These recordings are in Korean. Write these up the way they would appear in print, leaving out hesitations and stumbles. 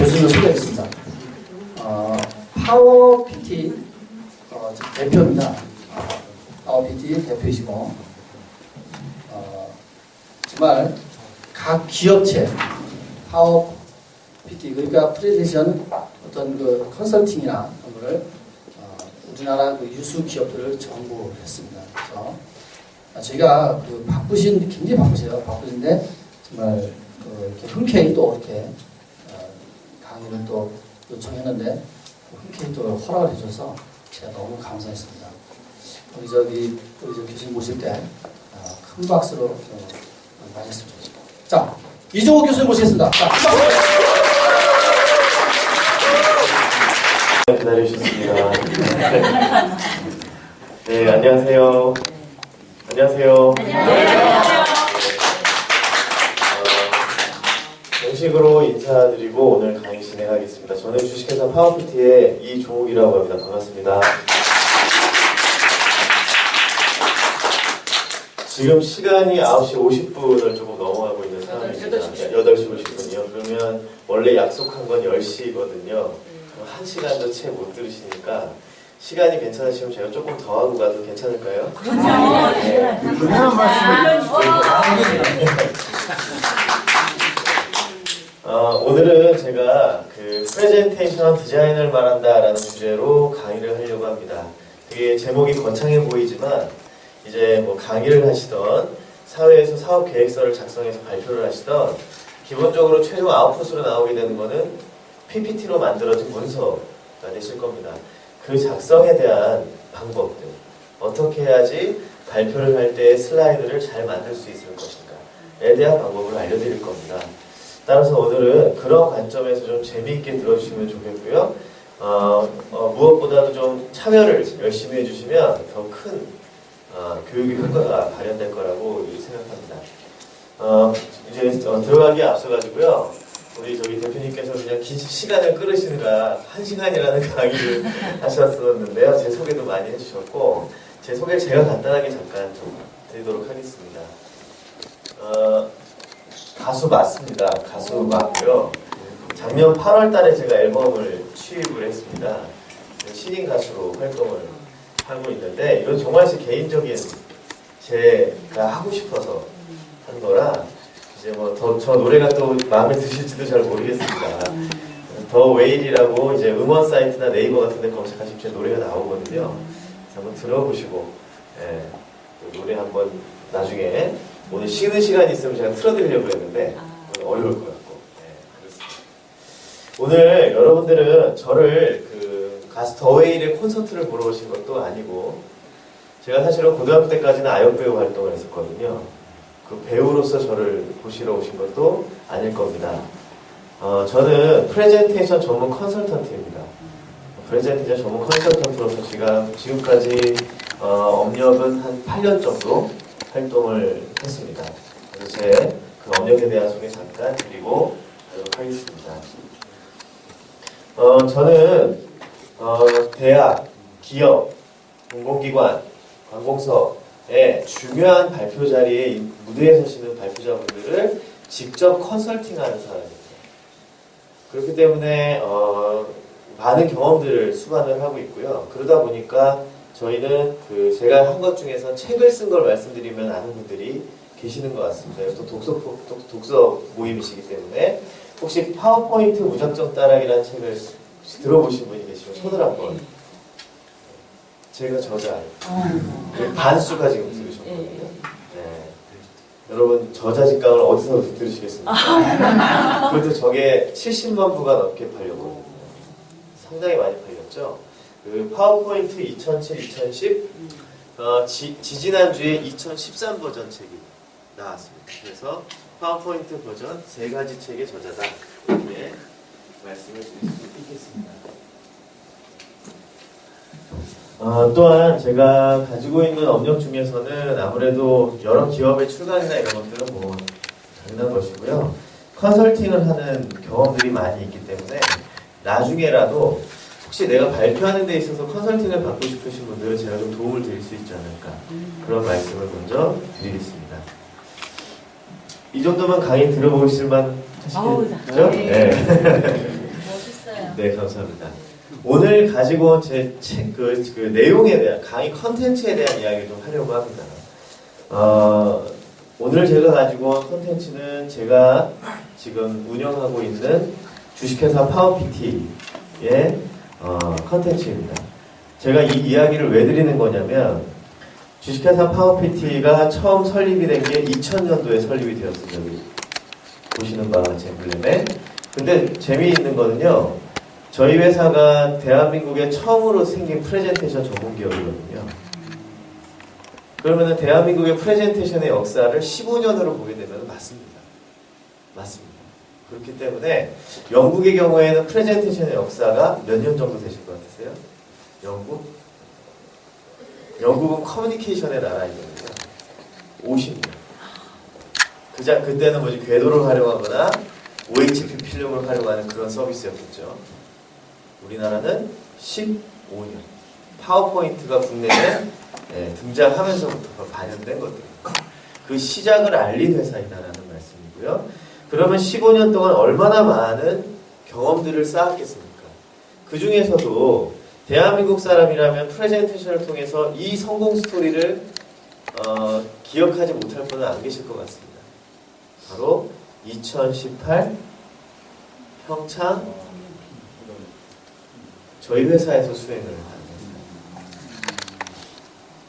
교수님을 소개하겠습니다. 파워 PT 대표입니다. 파워 PT 대표이시고 정말 각 기업체 파워 PT 그러니까 프레젠테이션 어떤 그 컨설팅이나 그런 거를 우리나라 그 유수 기업들을 전부 했습니다. 그래서 저희가 그 굉장히 바쁘세요. 바쁘신데 정말 이렇게 흔쾌히 또 이렇게 강의를 또 요청했는데 흔쾌히 또 허락을 해줘서 제가 너무 감사했습니다. 우리 저 교수님 모실 때 큰 박수로 맞았으면 좋겠습니다. 자, 이종호 교수님 모시겠습니다. 자, 큰 박수. 기다려주셨습니다. 네, 안녕하세요. 안녕하세요. 정식으로 인사드리고 오늘 강의 진행하겠습니다. 저는 주식회사 파워PT의 이종욱이라고 합니다. 반갑습니다. 지금 시간이 9시 50분을 조금 넘어가고 있는 상황입니다. 8시 50분이요. 그러면 원래 약속한 건 10시거든요. 1시간도 채 못 들으시니까 시간이 괜찮으시면 제가 조금 더 하고 가도 괜찮을까요? 그럼요. 네. 그런 말씀을 오늘은 제가 그 프레젠테이션 디자인을 말한다 라는 주제로 강의를 하려고 합니다. 그게 제목이 거창해 보이지만 이제 뭐 강의를 하시던 사회에서 사업 계획서를 작성해서 발표를 하시던 기본적으로 최종 아웃풋으로 나오게 되는 거는 PPT로 만들어진 문서가 되실 겁니다. 그 작성에 대한 방법들, 어떻게 해야지 발표를 할 때 슬라이드를 잘 만들 수 있을 것인가에 대한 방법을 알려드릴 겁니다. 따라서 오늘은 그런 관점에서 좀 재미있게 들어주시면 좋겠고요. 무엇보다도 좀 참여를 열심히 해주시면 더 큰 교육의 효과가 발현될 거라고 생각합니다. 이제 들어가기에 앞서가지고요. 우리 대표님께서 그냥 긴 시간을 끌으시느라 1시간이라는 강의를 하셨었는데요. 제 소개도 많이 해주셨고 제 소개를 제가 간단하게 잠깐 좀 드리도록 하겠습니다. 가수 맞습니다. 가수 맞고요. 작년 8월 달에 제가 앨범을 취입을 했습니다. 신인 가수로 활동을 하고 있는데 이건 정말 제 개인적인 제가 하고 싶어서 한 거라 이제 뭐 저 노래가 또 마음에 드실지도 잘 모르겠습니다. 더 웨일이라고 이제 음원 사이트나 네이버 같은 데 검색하시면 제 노래가 나오거든요. 그래서 한번 들어보시고 노래 한번 나중에 오늘 쉬는 시간이 있으면 제가 틀어드리려고 했는데 어려울 것 같고 그렇습니다. 오늘 여러분들은 저를 그 가수 더웨일의 콘서트를 보러 오신 것도 아니고 제가 사실은 고등학교 때까지는 아역배우 활동을 했었거든요. 그 배우로서 저를 보시러 오신 것도 아닐 겁니다. 저는 프레젠테이션 전문 컨설턴트입니다. 프레젠테이션 전문 컨설턴트로서 지금까지 업력은 한 8년 정도 활동을 했습니다. 그래서 제 그 업력에 대한 소개 잠깐 드리고 가도록 하겠습니다. 저는 대학, 기업, 공공기관, 관공서의 중요한 발표 자리에 무대에 서시는 발표자분들을 직접 컨설팅하는 사람입니다. 그렇기 때문에 많은 경험들을 수반을 하고 있고요. 그러다 보니까 저희는 제가 한 것 중에서 책을 쓴 걸 말씀드리면 아는 분들이 계시는 것 같습니다. 또 독서 모임이시기 때문에 혹시 파워포인트 무작정 따라하기라는 책을 들어보신 분이 계시면 손을 한번. 제가 저자예요. 반수가 지금 들으셨거든요. 네. 여러분 저자 직감을 어디서 들으시겠습니까? 그것도 저게 70만 부가 넘게 팔렸거든요. 상당히 많이 팔렸죠. 그 파워포인트 2007, 2010 지지난주에 2013 버전 책이 나왔습니다. 그래서 파워포인트 버전 3가지 책의 저자다 이렇게 말씀을 드릴 수 있겠습니다. 또한 제가 가지고 있는 업력 중에서는 아무래도 여러 기업의 출간이나 이런 것들은 뭐 당연한 것이고요. 컨설팅을 하는 경험들이 많이 있기 때문에 나중에라도 혹시 내가 발표하는 데 있어서 컨설팅을 받고 싶으신 분들은 제가 좀 도움을 드릴 수 있지 않을까 그런 말씀을 먼저 드리겠습니다. 이 정도면 강의 들어보실만 하시겠죠? 네. 감사합니다. 오늘 가지고 온 제 책, 그 내용에 대한, 강의 컨텐츠에 대한 이야기를 좀 하려고 합니다. 오늘 제가 가지고 온 컨텐츠는 제가 지금 운영하고 있는 주식회사 파워PT의 컨텐츠입니다. 제가 이 이야기를 왜 드리는 거냐면, 주식회사 파워PT가 처음 설립이 된 게 2000년도에 설립이 되었습니다. 여기 보시는 바와 같이 엠블렘에. 근데 재미있는 거는요, 저희 회사가 대한민국에 처음으로 생긴 프레젠테이션 전문 기업이거든요. 그러면은 대한민국의 프레젠테이션의 역사를 15년으로 보게 되면 맞습니다. 맞습니다. 그렇기 때문에 영국의 경우에는 프레젠테이션의 역사가 몇 년 정도 되실 것 같으세요? 영국은 커뮤니케이션의 나라이거든요. 50년. 그때는 뭐지, 궤도를 활용하거나 OHP 필름을 활용하는 그런 서비스였겠죠. 우리나라는 15년. 파워포인트가 국내에 등장하면서부터 반영된 것들입니다. 그 시작을 알린 회사이다라는 말씀이고요. 그러면 15년 동안 얼마나 많은 경험들을 쌓았겠습니까? 그 중에서도 대한민국 사람이라면 프레젠테이션을 통해서 이 성공 스토리를 기억하지 못할 분은 안 계실 것 같습니다. 바로 2018 평창 저희 회사에서 수행을 하는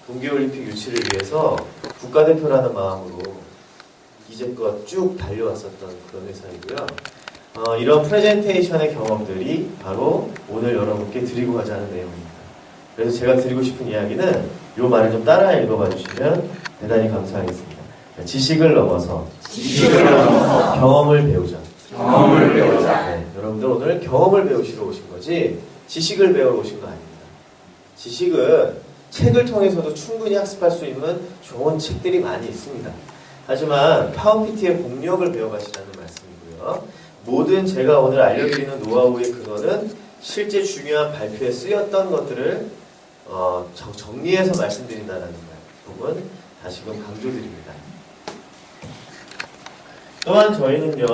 동계올림픽 유치를 위해서 국가대표라는 마음으로 이제껏 쭉 달려왔었던 그런 회사이고요. 이런 프레젠테이션의 경험들이 바로 오늘 여러분께 드리고 가자는 내용입니다. 그래서 제가 드리고 싶은 이야기는 이 말을 좀 따라 읽어봐 주시면 대단히 감사하겠습니다. 지식을 넘어서 경험을 배우자. 네, 여러분들 오늘 경험을 배우시러 오신 거지 지식을 배우러 오신 거 아닙니다. 지식은 책을 통해서도 충분히 학습할 수 있는 좋은 책들이 많이 있습니다. 하지만 파워PT의 공력을 배워가시라는 말씀이고요. 모든 제가 오늘 알려드리는 노하우의 근원은 실제 중요한 발표에 쓰였던 것들을 정리해서 말씀드린다는 부분 다시금 강조드립니다. 또한 저희는요,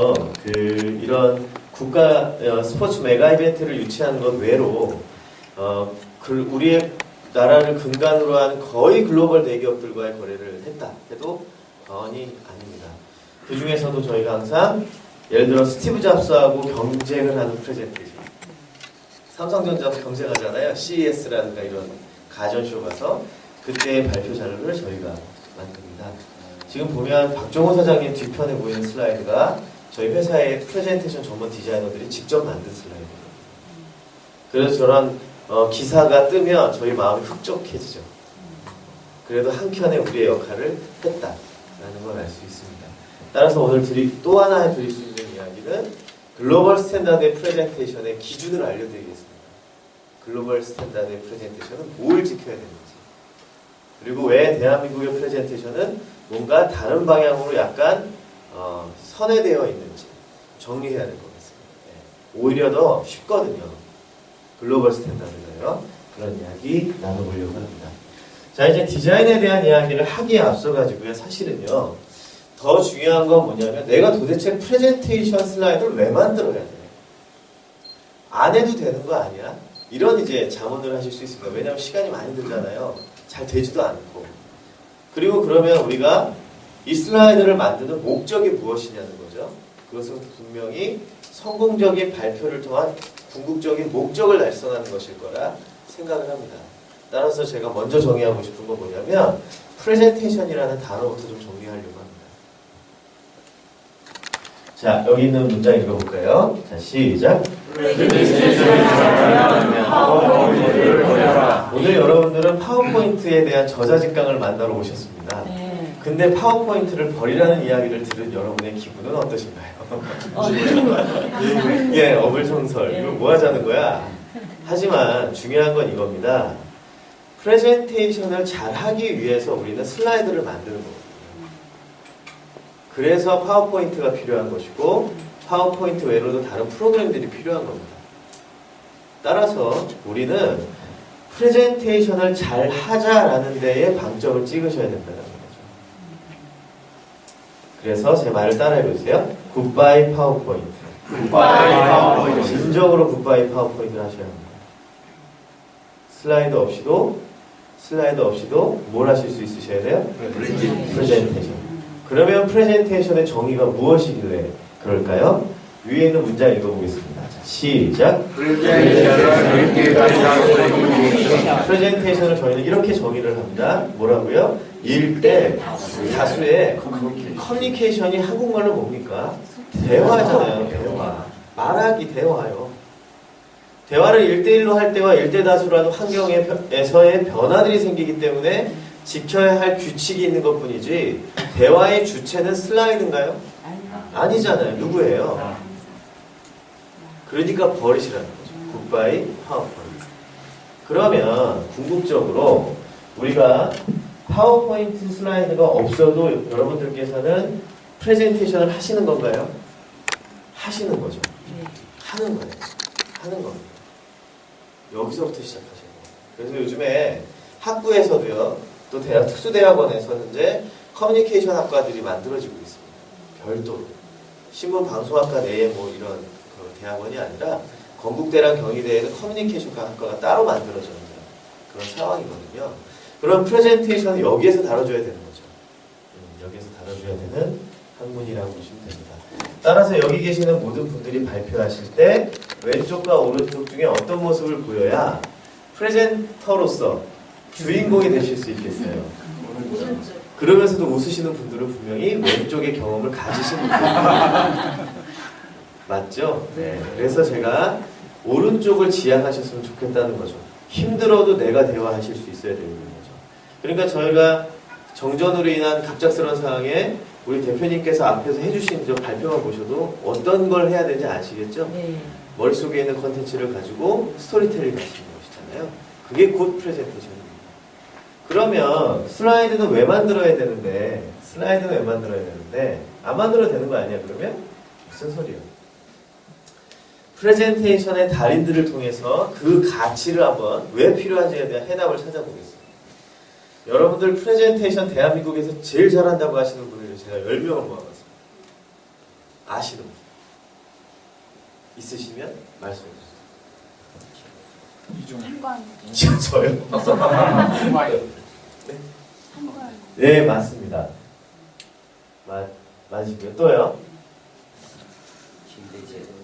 이런 국가 스포츠 메가 이벤트를 유치하는 것 외로 우리의 나라를 근간으로 하는 거의 글로벌 대기업들과의 거래를 했다 해도 과언이 아닙니다. 그 중에서도 저희가 항상 예를 들어 스티브 잡스하고 경쟁을 하는 프레젠테이션, 삼성전자도 경쟁하잖아요. CES라든가 이런 가전쇼 가서 그때의 발표 자료를 저희가 만듭니다. 지금 보면 박종호 사장님 뒤편에 보이는 슬라이드가 저희 회사의 프레젠테이션 전문 디자이너들이 직접 만든 슬라이드입니다. 그래서 저런 기사가 뜨면 저희 마음이 흡족해지죠. 그래도 한켠에 우리의 역할을 했다라는 걸 알 수 있습니다. 따라서 오늘 또 하나 드릴 수 있는 이야기는 글로벌 스탠다드의 프레젠테이션의 기준을 알려드리겠습니다. 글로벌 스탠다드의 프레젠테이션은 뭘 지켜야 되는지, 그리고 왜 대한민국의 프레젠테이션은 뭔가 다른 방향으로 약간 선회되어 있는지 정리해야 될 것 같습니다. 네. 오히려 더 쉽거든요. 글로벌 스탠다드가요. 그런 이야기 나눠보려고 합니다. 자, 이제 디자인에 대한 이야기를 하기에 앞서가지고요. 사실은요, 더 중요한 건 뭐냐면 내가 도대체 프레젠테이션 슬라이드를 왜 만들어야 돼? 안 해도 되는 거 아니야? 이런 이제 자문을 하실 수 있습니다. 왜냐하면 시간이 많이 들잖아요. 잘 되지도 않고. 그리고 그러면 우리가 이 슬라이드를 만드는 목적이 무엇이냐는 거죠. 그것은 분명히 성공적인 발표를 통한 궁극적인 목적을 달성하는 것일 거라 생각을 합니다. 따라서 제가 먼저 정의하고 싶은 건 뭐냐면 프레젠테이션이라는 단어부터 좀 정리하려고 합니다. 자, 여기 있는 문장 읽어볼까요? 자, 시작. 오늘 여러분들은 파워포인트에 대한 저자직강을 만나러 오셨습니다. 근데 파워포인트를 버리라는 이야기를 들은 여러분의 기분은 어떠신가요? 예, 어불성설. 이거 뭐 하자는 거야? 하지만 중요한 건 이겁니다. 프레젠테이션을 잘 하기 위해서 우리는 슬라이드를 만드는 거거든요. 그래서 파워포인트가 필요한 것이고 파워포인트 외로도 다른 프로그램들이 필요한 겁니다. 따라서 우리는 프레젠테이션을 잘 하자라는 데에 방점을 찍으셔야 된다는 거죠. 그래서 제 말을 따라해 보세요. 굿바이 파워포인트. 굿바이 파워포인트. 진정으로 굿바이 파워포인트를 하셔야 합니다. 슬라이드 없이도 뭘 하실 수 있으셔야 돼요? 프레젠테이션. 그러면 프레젠테이션의 정의가 무엇이길래 그럴까요? 위에 있는 문장 읽어보겠습니다. 자, 시작. 프레젠테이션을 저희는 이렇게 정의를 합니다. 뭐라고요? 일대 다수의 커뮤니케이션이 한국말로 뭡니까? 대화잖아요. 대화. 말하기 대화요. 대화를 1대1로 할 때와 1대 다수라는 환경에서의 변화들이 생기기 때문에 지켜야 할 규칙이 있는 것뿐이지 대화의 주체는 슬라이드인가요? 아니잖아요. 누구예요? 그러니까 버리시라는 거죠. 굿바이 파워포인트. 그러면 궁극적으로 우리가 파워포인트 슬라이드가 없어도 여러분들께서는 프레젠테이션을 하시는 건가요? 하시는 거죠. 하는 거예요. 하는 겁니다. 여기서부터 시작하셔야 돼요. 그래서 요즘에 학부에서도요, 또 대학 특수대학원에서 현재 커뮤니케이션 학과들이 만들어지고 있습니다. 별도로. 신문방송학과 내에 뭐 이런 그 대학원이 아니라 건국대랑 경희대에는 커뮤니케이션 학과가 따로 만들어져 있는 그런 상황이거든요. 그럼 프레젠테이션은 여기에서 다뤄줘야 되는 거죠. 여기에서 다뤄줘야 되는 학문이라고 보시면 됩니다. 따라서 여기 계시는 모든 분들이 발표하실 때 왼쪽과 오른쪽 중에 어떤 모습을 보여야 프레젠터로서 주인공이 되실 수 있겠어요? 그러면서도 웃으시는 분들은 분명히 왼쪽의 경험을 가지신 분들입니다. 맞죠? 네. 그래서 제가 오른쪽을 지향하셨으면 좋겠다는 거죠. 힘들어도 내가 대화하실 수 있어야 되는 거죠. 그러니까 저희가 정전으로 인한 갑작스러운 상황에 우리 대표님께서 앞에서 해주신 저 발표만 보셔도 어떤 걸 해야 되는지 아시겠죠? 네. 머릿속에 있는 컨텐츠를 가지고 스토리텔링 하시는 것이잖아요. 그게 곧 프레젠테이션입니다. 그러면 슬라이드는 왜 만들어야 되는데 안 만들어도 되는 거 아니야 그러면? 무슨 소리야? 프레젠테이션의 달인들을 통해서 그 가치를 한번 왜 필요한지에 대한 해답을 찾아보겠습니다. 여러분들 프레젠테이션 대한민국에서 제일 잘한다고 하시는 분을 제가 10명을 모아봤습니다. 아시는 분 있으시면 말씀해 주세요. 이중 저요? 네, 맞습니다. 맞으시고요. 또요?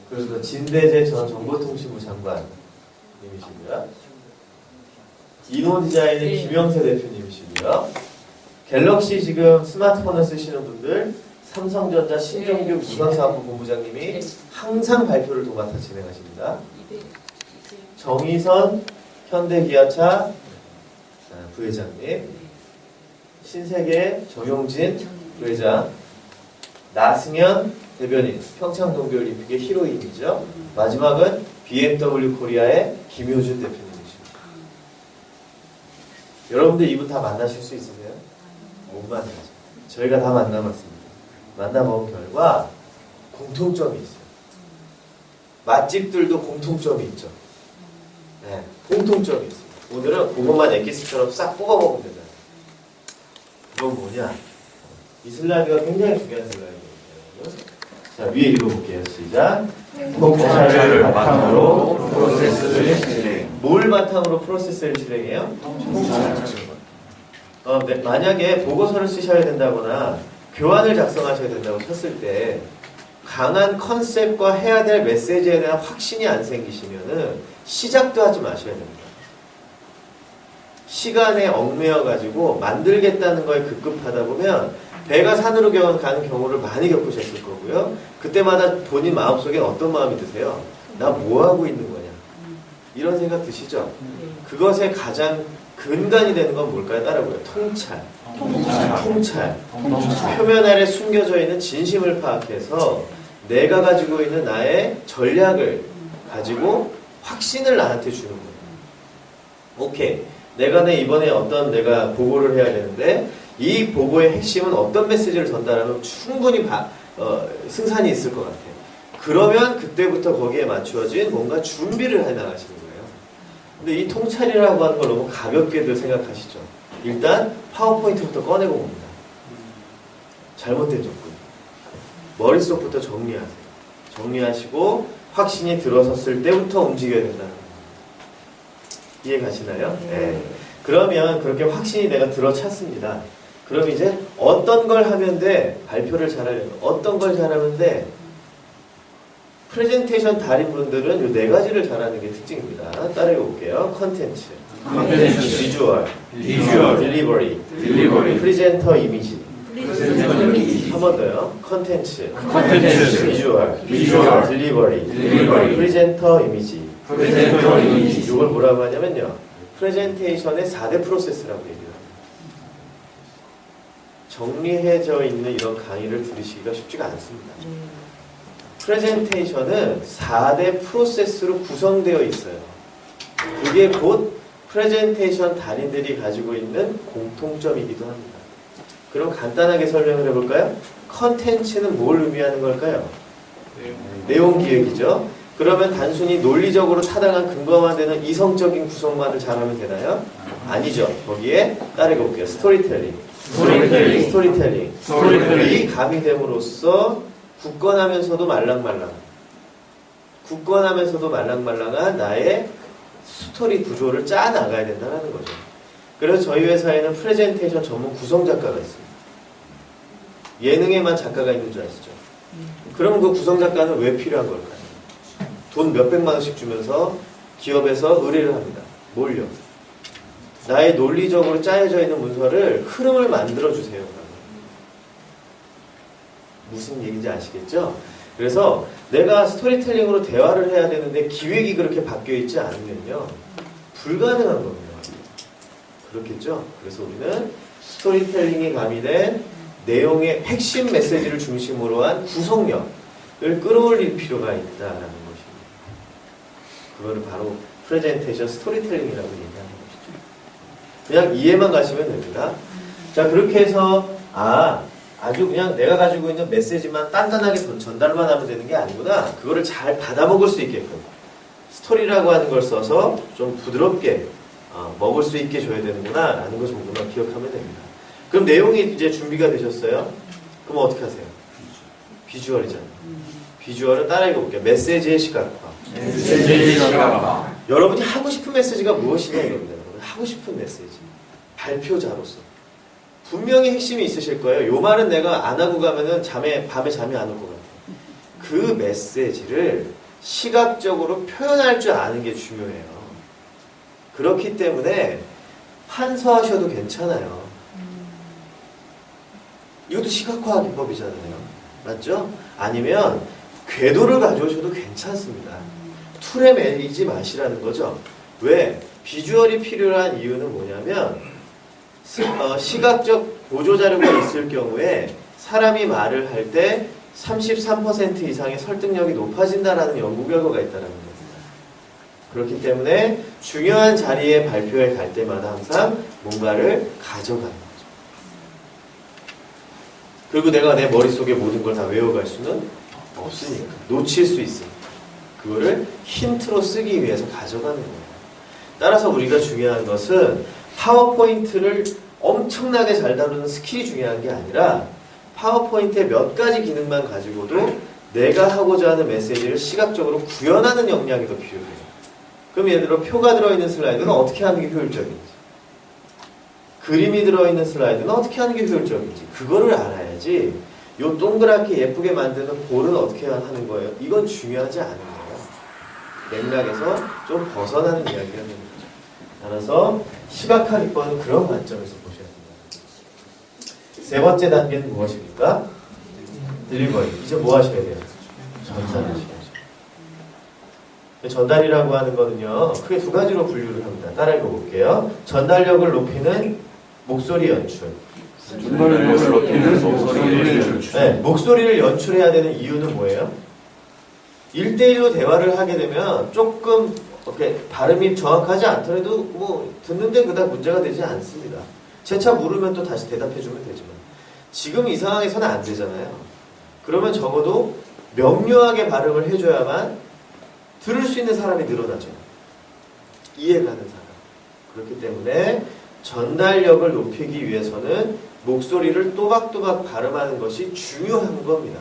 그래서 진대재 전 정보통신부 장관님이시고요. 이노디자인의 김영세 대표님이시고요. 갤럭시 지금 스마트폰을 쓰시는 분들 삼성전자 신정규 무선사업부 본부장님이 항상 발표를 도맡아 진행하십니다. 정의선 현대기아차 부회장님, 신세계 정용진 부회장, 나승현 대변인, 평창동계올림픽의 히로인이죠. 마지막은 BMW 코리아의 김효준 대표님이십니다. 여러분들 이분 다 만나실 수 있으세요? 못 만나죠. 저희가 다 만나봤습니다. 만나본 결과 공통점이 있어요. 맛집들도 공통점이 있죠. 네, 공통점이 있어요. 오늘은 그것만 엑기스처럼 싹 뽑아 먹으면 되잖아요. 그건 뭐냐? 이 슬라이드가 굉장히 중요한 슬라이드예요. 자, 위에 읽어볼게요. 시작. 통찰을 바탕으로 프로세스를 실행. 뭘 바탕으로 프로세스를 실행해요? 네, 만약에 보고서를 쓰셔야 된다거나 교환을 작성하셔야 된다고 쳤을 때 강한 컨셉과 해야 될 메시지에 대한 확신이 안 생기시면은 시작도 하지 마셔야 됩니다. 시간에 얽매여가지고 만들겠다는 거에 급급하다 보면 배가 산으로 가는 경우를 많이 겪으셨을 거고요. 그때마다 본인 마음속에 어떤 마음이 드세요? 나 뭐 하고 있는 거냐? 이런 생각 드시죠? 그것의 가장 근간이 되는 건 뭘까요? 따라고요. 통찰. 표면 아래 숨겨져 있는 진심을 파악해서 내가 가지고 있는 나의 전략을 가지고 확신을 나한테 주는 거예요. 오케이. 내가 이번에 어떤 내가 보고를 해야 되는데 이 보고의 핵심은 어떤 메시지를 전달하면 충분히 승산이 있을 것 같아요. 그러면 그때부터 거기에 맞추어진 뭔가 준비를 해나가시는 거예요. 근데 이 통찰이라고 하는 걸 너무 가볍게들 생각하시죠. 일단 파워포인트부터 꺼내고 봅니다. 잘못된 접근. 머릿속부터 정리하세요. 정리하시고 확신이 들어섰을 때부터 움직여야 된다는 거예요. 이해 가시나요? 네. 그러면 그렇게 확신이 내가 들어찼습니다. 그럼 이제 어떤 걸 하면 돼? 발표를 잘하려면 어떤 걸 잘하면 돼? 프레젠테이션 달인분들은 이 네 가지를 잘하는 게 특징입니다. 따라해 볼게요. 컨텐츠, 비주얼, 딜리버리, 프레젠터 이미지. 한 번 더요. 컨텐츠, 비주얼, 딜리버리, 프레젠터 이미지. 이걸 뭐라고 하냐면요. 프레젠테이션의 4대 프로세스라고 얘기해요. 정리해져 있는 이런 강의를 들으시기가 쉽지가 않습니다. 프레젠테이션은 4대 프로세스로 구성되어 있어요. 그게 곧 프레젠테이션 달인들이 가지고 있는 공통점이기도 합니다. 그럼 간단하게 설명을 해볼까요? 컨텐츠는 뭘 의미하는 걸까요? 내용 기획이죠. 그러면 단순히 논리적으로 타당한 근거만 되는 이성적인 구성만을 잘하면 되나요? 아니죠. 거기에 따르게 볼게요. 스토리텔링. 이 가미됨으로써 굳건하면서도 말랑말랑한 나의 스토리 구조를 짜 나가야 된다는 거죠. 그래서 저희 회사에는 프레젠테이션 전문 구성 작가가 있습니다. 예능에만 작가가 있는 줄 아시죠? 그럼 그 구성 작가는 왜 필요한 걸까요? 돈 몇백만 원씩 주면서 기업에서 의뢰를 합니다. 뭘요? 나의 논리적으로 짜여져 있는 문서를 흐름을 만들어주세요. 무슨 얘기인지 아시겠죠? 그래서 내가 스토리텔링으로 대화를 해야 되는데 기획이 그렇게 바뀌어 있지 않으면요. 불가능한 겁니다. 그렇겠죠? 그래서 우리는 스토리텔링이 가미된 내용의 핵심 메시지를 중심으로 한 구성력을 끌어올릴 필요가 있다는 것입니다. 그거를 바로 프레젠테이션 스토리텔링이라고 얘기하는 것이죠. 그냥 이해만 가시면 됩니다. 자, 그렇게 해서 아주 그냥 내가 가지고 있는 메시지만 단단하게 전달만 하면 되는 게 아니구나. 그거를 잘 받아먹을 수 있게끔 스토리라고 하는 걸 써서 좀 부드럽게 먹을 수 있게 줘야 되는구나 라는 거 정도만 기억하면 됩니다. 그럼 내용이 이제 준비가 되셨어요? 그럼 어떻게 하세요? 비주얼이잖아요. 비주얼은 따라 읽어볼게요. 메시지의 시각화. 여러분이 하고 싶은 메시지가 무엇이냐 이겁니다. 하고 싶은 메시지. 발표자로서. 분명히 핵심이 있으실 거예요. 요 말은 내가 안 하고 가면은 밤에 잠이 안 올 것 같아요. 그 메시지를 시각적으로 표현할 줄 아는 게 중요해요. 그렇기 때문에 한서하셔도 괜찮아요. 이것도 시각화 기법이잖아요. 맞죠? 아니면 궤도를 가져오셔도 괜찮습니다. 툴에 매이지 마시라는 거죠. 왜? 비주얼이 필요한 이유는 뭐냐면 시각적 보조자료가 있을 경우에 사람이 말을 할 때 33% 이상의 설득력이 높아진다라는 연구 결과가 있다는 겁니다. 그렇기 때문에 중요한 자리에 발표에 갈 때마다 항상 뭔가를 가져가는 거죠. 그리고 내가 내 머릿속에 모든 걸 다 외워갈 수는 없으니까. 놓칠 수 있으니까. 그거를 힌트로 쓰기 위해서 가져가는 거예요. 따라서 우리가 중요한 것은 파워포인트를 엄청나게 잘 다루는 스킬이 중요한 게 아니라 파워포인트의 몇 가지 기능만 가지고도 내가 하고자 하는 메시지를 시각적으로 구현하는 역량이 더 필요해요. 그럼 예를 들어 표가 들어있는 슬라이드는 어떻게 하는 게 효율적인지, 그림이 들어있는 슬라이드는 어떻게 하는 게 효율적인지 그거를 알아야지 요 동그랗게 예쁘게 만드는 볼은 어떻게 하는 거예요? 이건 중요하지 않은 거예요. 맥락에서 좀 벗어나는 이야기가 되는 거죠. 따라서 시각화 기법은 그런 관점에서 보셔야 됩니다. 세 번째 단계는 무엇입니까? 딜리버리. 이제 뭐 하셔야 돼요? 전달하셔야죠. 전달이라고 하는 거는요, 크게 두 가지로 분류를 합니다. 따라 읽어볼게요. 전달력을 높이는 목소리 연출. 네, 목소리를 연출해야 되는 이유는 뭐예요? 1대1로 대화를 하게 되면 조금 이렇게 발음이 정확하지 않더라도 뭐 듣는데 그다지 문제가 되지 않습니다. 재차 물으면 또 다시 대답해주면 되지만 지금 이 상황에서는 안 되잖아요. 그러면 적어도 명료하게 발음을 해줘야만 들을 수 있는 사람이 늘어나죠. 이해가는 사람. 그렇기 때문에 전달력을 높이기 위해서는 목소리를 또박또박 발음하는 것이 중요한 겁니다.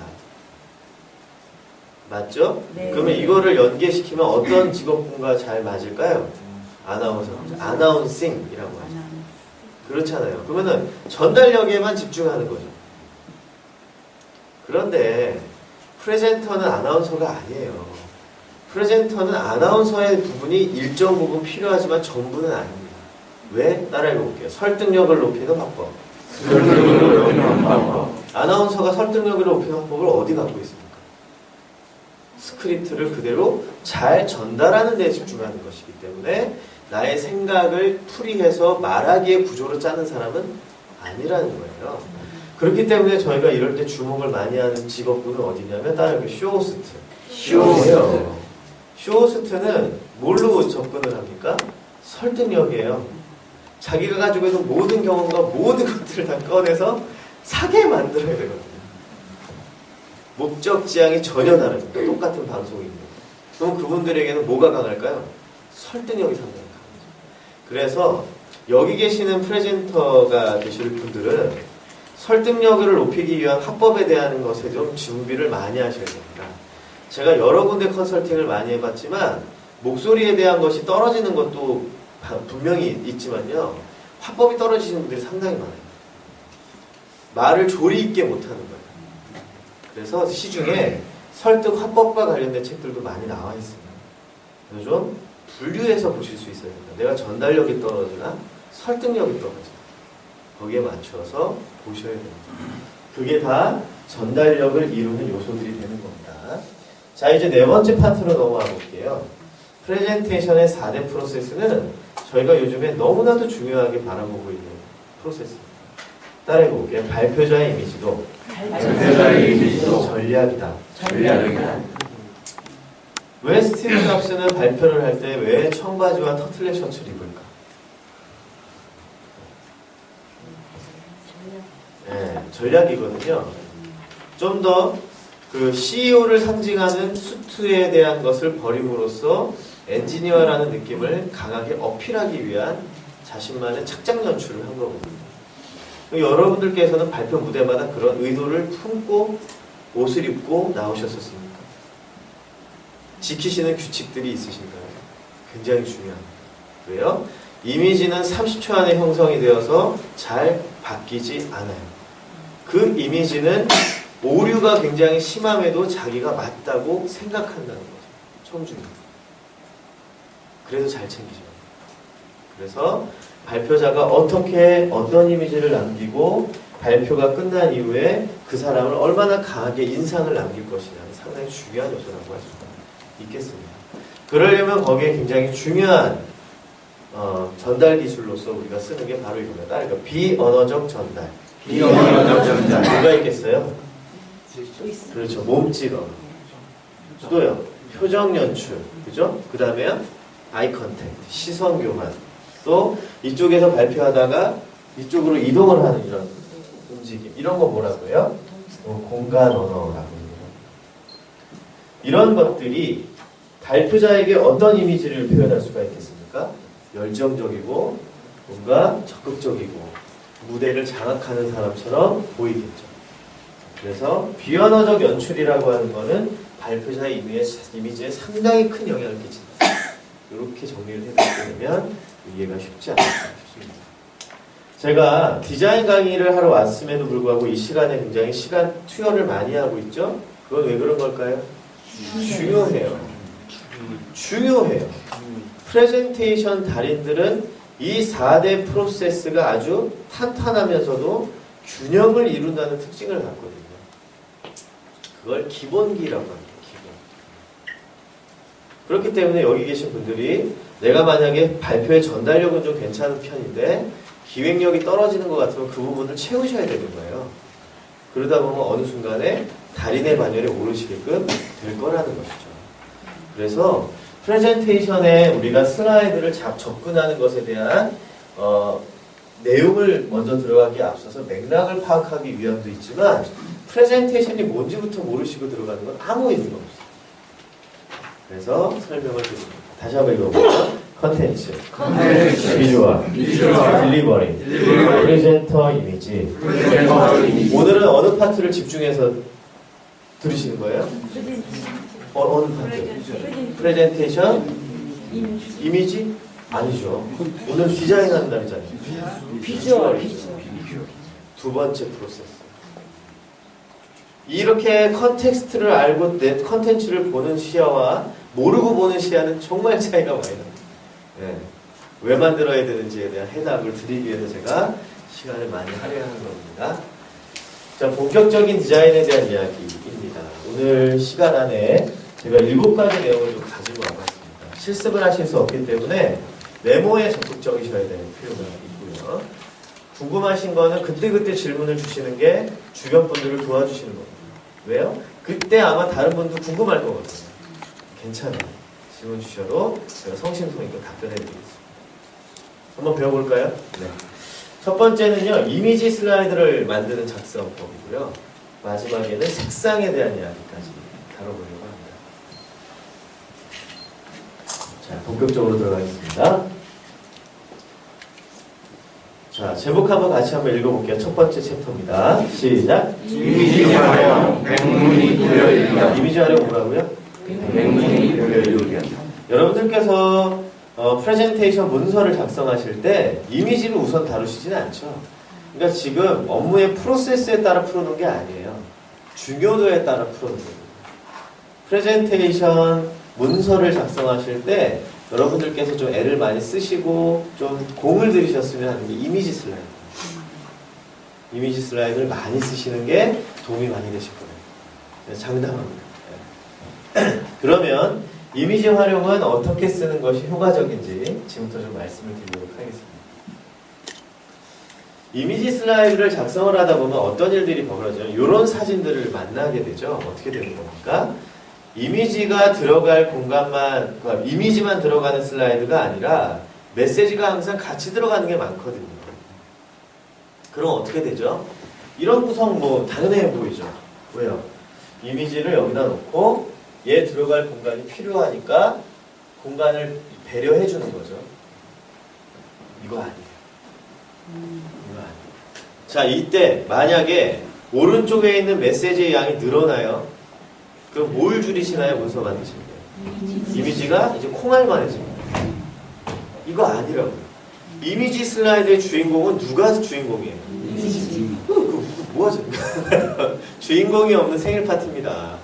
맞죠? 네. 그러면 이거를 연계시키면 어떤 직업군과 잘 맞을까요? 아나운서, 아나운싱이라고 하죠. 그렇잖아요. 그러면은 전달력에만 집중하는 거죠. 그런데 프레젠터는 아나운서가 아니에요. 프레젠터는 아나운서의 부분이 일정 부분 필요하지만 전부는 아닙니다. 왜? 따라해 볼게요. 설득력을 높이는 화법. 아나운서가 설득력을 높이는 화법을 어디 갖고 있습니까? 스크립트를 그대로 잘 전달하는 데 집중하는 것이기 때문에 나의 생각을 풀이해서 말하기의 구조로 짜는 사람은 아니라는 거예요. 그렇기 때문에 저희가 이럴 때 주목을 많이 하는 직업군은 어디냐면 다른 쇼호스트. 쇼호스트예요. 쇼호스트는 뭘로 접근을 합니까? 설득력이에요. 자기가 가지고 있는 모든 경험과 모든 것들을 다 꺼내서 사게 만들어야 되거든요. 목적 지향이 전혀 다릅니다. 똑같은 방송인데. 그럼 그분들에게는 뭐가 강할까요? 설득력이 상당히 강하죠. 그래서 여기 계시는 프레젠터가 되실 분들은 설득력을 높이기 위한 화법에 대한 것에 좀 준비를 많이 하셔야 됩니다. 제가 여러 군데 컨설팅을 많이 해봤지만 목소리에 대한 것이 떨어지는 것도 분명히 있지만요. 화법이 떨어지시는 분들이 상당히 많아요. 말을 조리 있게 못하는 거예요. 그래서 시중에 설득 화법과 관련된 책들도 많이 나와 있습니다. 그래서 좀 분류해서 보실 수 있어야 됩니다. 내가 전달력이 떨어지나 설득력이 떨어지나 거기에 맞춰서 보셔야 됩니다. 그게 다 전달력을 이루는 요소들이 되는 겁니다. 자, 이제 네 번째 파트로 넘어가 볼게요. 프레젠테이션의 4대 프로세스는 저희가 요즘에 너무나도 중요하게 바라보고 있는 프로세스입니다. 따라해 볼게요. 발표자의 이미지도 전략이다. 왜 스티브 잡스는 발표를 할 때 왜 청바지와 터틀넥 셔츠를 입을까? 네, 전략이거든요. 좀 더 그 CEO를 상징하는 수트에 대한 것을 버림으로써 엔지니어라는 느낌을 강하게 어필하기 위한 자신만의 착장 연출을 한 거거든요. 여러분들께서는 발표 무대마다 그런 의도를 품고 옷을 입고 나오셨었습니까? 지키시는 규칙들이 있으신가요? 굉장히 중요합니다. 왜요? 이미지는 30초 안에 형성이 되어서 잘 바뀌지 않아요. 그 이미지는 오류가 굉장히 심함에도 자기가 맞다고 생각한다는 거죠. 처음 중요합니다. 그래서 잘 챙기죠. 그래서 발표자가 어떻게 어떤 이미지를 남기고 발표가 끝난 이후에 그 사람을 얼마나 강하게 인상을 남길 것이냐는 상당히 중요한 요소라고 할 수가 있겠습니다. 그러려면 거기에 굉장히 중요한 전달 기술로서 우리가 쓰는 게 바로 이겁니다. 그러니까 비언어적 전달. 비언어적 전달. 뭐가 있겠어요? 그렇죠. 몸찌러. 또요. 표정 연출. 그죠? 그 다음에요. 아이 컨택트. 시선 교환. 또 이쪽에서 발표하다가 이쪽으로 이동을 하는 이런 움직임. 이런 거 뭐라고 해요? 공간 언어라고 합니다. 이런 것들이 발표자에게 어떤 이미지를 표현할 수가 있겠습니까? 열정적이고 뭔가 적극적이고 무대를 장악하는 사람처럼 보이겠죠. 그래서 비언어적 연출이라고 하는 거는 발표자의 이미지에 상당히 큰 영향을 끼친다. 이렇게 정리를 해드리게 되면 이해가 쉽지 않을까 싶습니다. 제가 디자인 강의를 하러 왔음에도 불구하고 이 시간에 굉장히 시간 투여를 많이 하고 있죠? 그건 왜 그런 걸까요? 중요해요. 중요해요. 프레젠테이션 달인들은 이 4대 프로세스가 아주 탄탄하면서도 균형을 이룬다는 특징을 갖거든요. 그걸 기본기라고 합니다. 기본. 그렇기 때문에 여기 계신 분들이 내가 만약에 발표의 전달력은 좀 괜찮은 편인데 기획력이 떨어지는 것 같으면 그 부분을 채우셔야 되는 거예요. 그러다 보면 어느 순간에 달인의 반열에 오르시게끔 될 거라는 것이죠. 그래서 프레젠테이션에 우리가 슬라이드를 접근하는 것에 대한 내용을 먼저 들어가기에 앞서서 맥락을 파악하기 위함도 있지만 프레젠테이션이 뭔지부터 모르시고 들어가는 건 아무 의미가 없어요. 그래서 설명을 드립니다. 다시 한번 읽어볼게요. 컨텐츠, 비주얼, 딜리버리, 프레젠터 이미지. 오늘은 어느 파트를 집중해서 들으시는 거예요? 어느 파트? 프레젠테이션? 이미지? 아니죠. 오늘 디자인하는 날이잖아요. 비주얼. 두 번째 프로세스. 이렇게 컨텍스트를 알고 내 컨텐츠를 보는 시야와 모르고 보는 시야는 정말 차이가 많이 납니다. 네. 왜 만들어야 되는지에 대한 해답을 드리기 위해서 제가 시간을 많이 할애하는 겁니다. 자, 본격적인 디자인에 대한 이야기입니다. 오늘 시간 안에 제가 7가지 내용을 좀 가지고 와봤습니다. 실습을 하실 수 없기 때문에 메모에 적극적이셔야 되는 필요가 있고요. 궁금하신 거는 그때그때 질문을 주시는 게 주변 분들을 도와주시는 겁니다. 왜요? 그때 아마 다른 분도 궁금할 거거든요. 괜찮아요. 질문 주셔도 제가 성심성의껏 답변해 드리겠습니다. 한번 배워볼까요? 네. 첫 번째는요, 이미지 슬라이드를 만드는 작성법이고요. 마지막에는 색상에 대한 이야기까지 다뤄보려고 합니다. 자, 본격적으로 들어가겠습니다. 자, 제목 같이 한번 읽어볼게요. 첫 번째 챕터입니다. 시작. 이미지 활용, 백문이 불여일견. 이미지 활용 뭐라고요? 백문이 불여일견. 여러분들께서 프레젠테이션 문서를 작성하실 때 이미지를 우선 다루시지는 않죠. 그러니까 지금 업무의 프로세스에 따라 풀어놓은 게 아니에요. 중요도에 따라 풀어놓은 거예요. 프레젠테이션 문서를 작성하실 때 여러분들께서 좀 애를 많이 쓰시고 좀 공을 들이셨으면 하는 게 이미지 슬라이드. 이미지 슬라이드를 많이 쓰시는 게 도움이 많이 되실 거예요. 장담합니다. 그러면 이미지 활용은 어떻게 쓰는 것이 효과적인지 지금부터 좀 말씀을 드리도록 하겠습니다. 이미지 슬라이드를 작성을 하다 보면 어떤 일들이 벌어져요? 이런 사진들을 만나게 되죠. 어떻게 되는 겁니까? 이미지가 들어갈 공간만, 그러니까 이미지만 들어가는 슬라이드가 아니라 메시지가 항상 같이 들어가는 게 많거든요. 그럼 어떻게 되죠? 이런 구성 뭐 당연해 보이죠? 왜요? 이미지를 여기다 놓고 얘 들어갈 공간이 필요하니까 공간을 배려해 주는 거죠. 이거 아니에요. 이거 아니에요. 자, 이때 만약에 오른쪽에 있는 메시지의 양이 늘어나요. 그럼 뭘 줄이시나요? 문서 만드실 때? 이미지가 이제 콩알만해집니다. 이거 아니라고요. 이미지 슬라이드의 주인공은 누가 주인공이에요? 이미지. 뭐 하죠? 주인공이 없는 생일 파티입니다.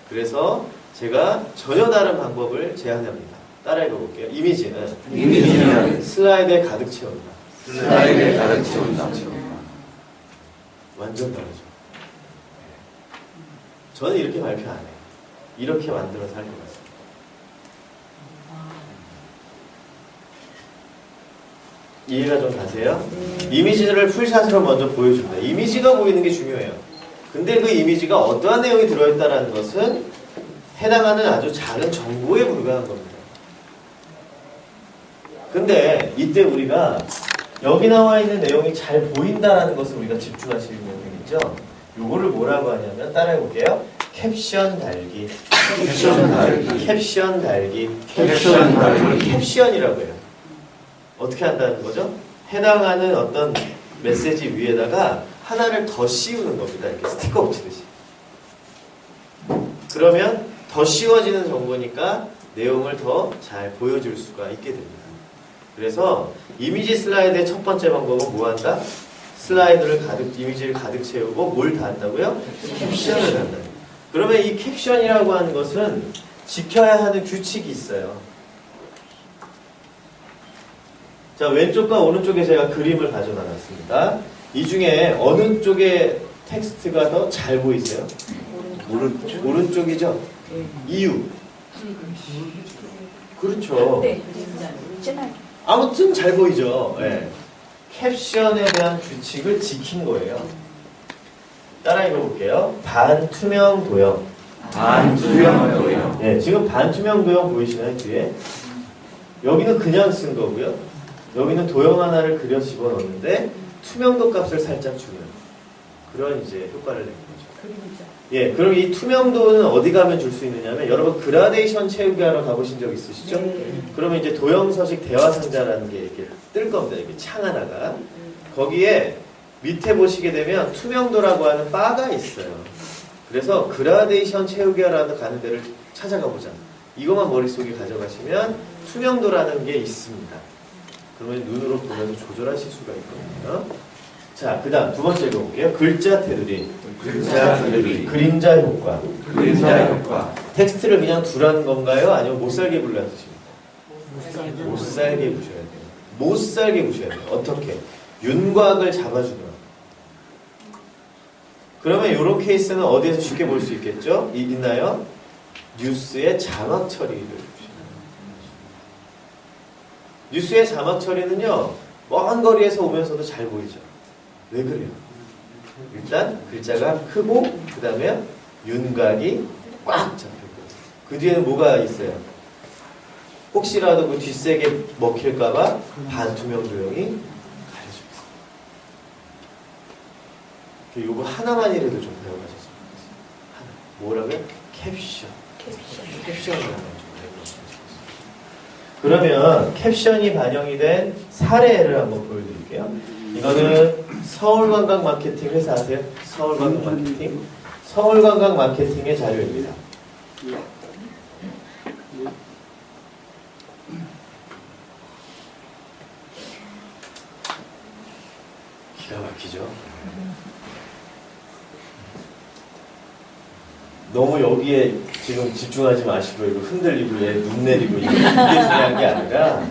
그래서 제가 전혀 다른 방법을 제안합니다. 따라 읽어볼게요. 이미지는 슬라이드에 가득 채운다. 슬라이드에 가득 채운다. 완전 다르죠. 저는 이렇게 발표 안 해요. 이렇게 만들어서 할 것 같습니다. 이해가 좀 가세요? 이미지를 풀샷으로 먼저 보여줍니다. 이미지가 보이는 게 중요해요. 근데 그 이미지가 어떠한 내용이 들어있다는 것은 해당하는 아주 작은 정보에 불과한 겁니다. 근데 이때 우리가 여기 나와 있는 내용이 잘 보인다라는 것을 우리가 집중하시는 거겠죠? 요거를 뭐라고 하냐면 따라해볼게요. 캡션 달기. 캡션이라고 해요. 어떻게 한다는 거죠? 해당하는 어떤 메시지 위에다가 하나를 더 씌우는 겁니다. 이렇게 스티커 붙이듯이. 그러면 더 씌워지는 정보니까 내용을 더 잘 보여줄 수가 있게 됩니다. 그래서 이미지 슬라이드의 첫 번째 방법은 뭐 한다? 이미지를 가득 채우고 뭘 다 한다고요? 캡션을 한다. 그러면 이 캡션이라고 하는 것은 지켜야 하는 규칙이 있어요. 자, 왼쪽과 오른쪽에 제가 그림을 가져나갔습니다. 이 중에 어느 쪽에 텍스트가 더 잘 보이세요? 오른쪽이죠? 이유. 그렇죠. 아무튼 잘 보이죠? 네. 캡션에 대한 규칙을 지킨 거예요. 따라 읽어볼게요. 반투명 도형. 네, 지금 반투명 도형 보이시나요? 뒤에? 여기는 그냥 쓴 거고요. 여기는 도형 하나를 그려 집어넣는데 투명도 값을 살짝 주는 그런 이제 효과를 내는 거죠. 예, 그럼 이 투명도는 어디 가면 줄 수 있느냐면 여러분 그라데이션 채우기 하러 가보신 적 있으시죠? 그러면 이제 도형 서식 대화 상자라는 게 이렇게 뜰 겁니다. 이렇게 창 하나가. 거기에 밑에 보시게 되면 투명도라고 하는 바가 있어요. 그래서 그라데이션 채우기라는 가는 데를 찾아가 보자. 이것만 머릿속에 가져가시면 투명도라는 게 있습니다. 그러면 눈으로 보면서 조절하실 수가 있거든요. 자, 그 다음 두 번째 읽어볼게요. 글자 테두리. 글자 테두리. 그림자 효과. 그림자 효과. 텍스트를 그냥 두라는 건가요? 아니면 못살게 보려는 뜻입니까? 못살게 보셔야 돼요. 못살게 보셔야 돼요. 어떻게? 윤곽을 잡아주는. 그러면 이런 케이스는 어디에서 쉽게 볼 수 있겠죠? 있나요? 뉴스의 자막 처리를. 뉴스의 자막 처리는요, 먼 거리에서 오면서도 잘 보이죠. 왜 그래요? 일단 글자가 크고 그 다음에 윤곽이 꽉 잡혀있고 그 뒤에는 뭐가 있어요? 혹시라도 그 뒷색에 먹힐까봐 반투명 도형이 가려져 있어요. 요거 하나만이라도 좀 배워가셨으면 좋겠어요. 하나. 뭐라고요? 캡션. 캡션이라는 걸 좀 배워가셨으면 좋겠어요. 그러면 캡션이 반영이 된 사례를 한번 보여드릴게요. 이거는 서울관광마케팅 회사 아세요? 서울관광마케팅. 서울관광마케팅의 자료입니다. 기가 막히죠? 너무 여기에 지금 집중하지 마시고 이거 흔들리고 얘 눈 내리고 이게 중요한 게 아니라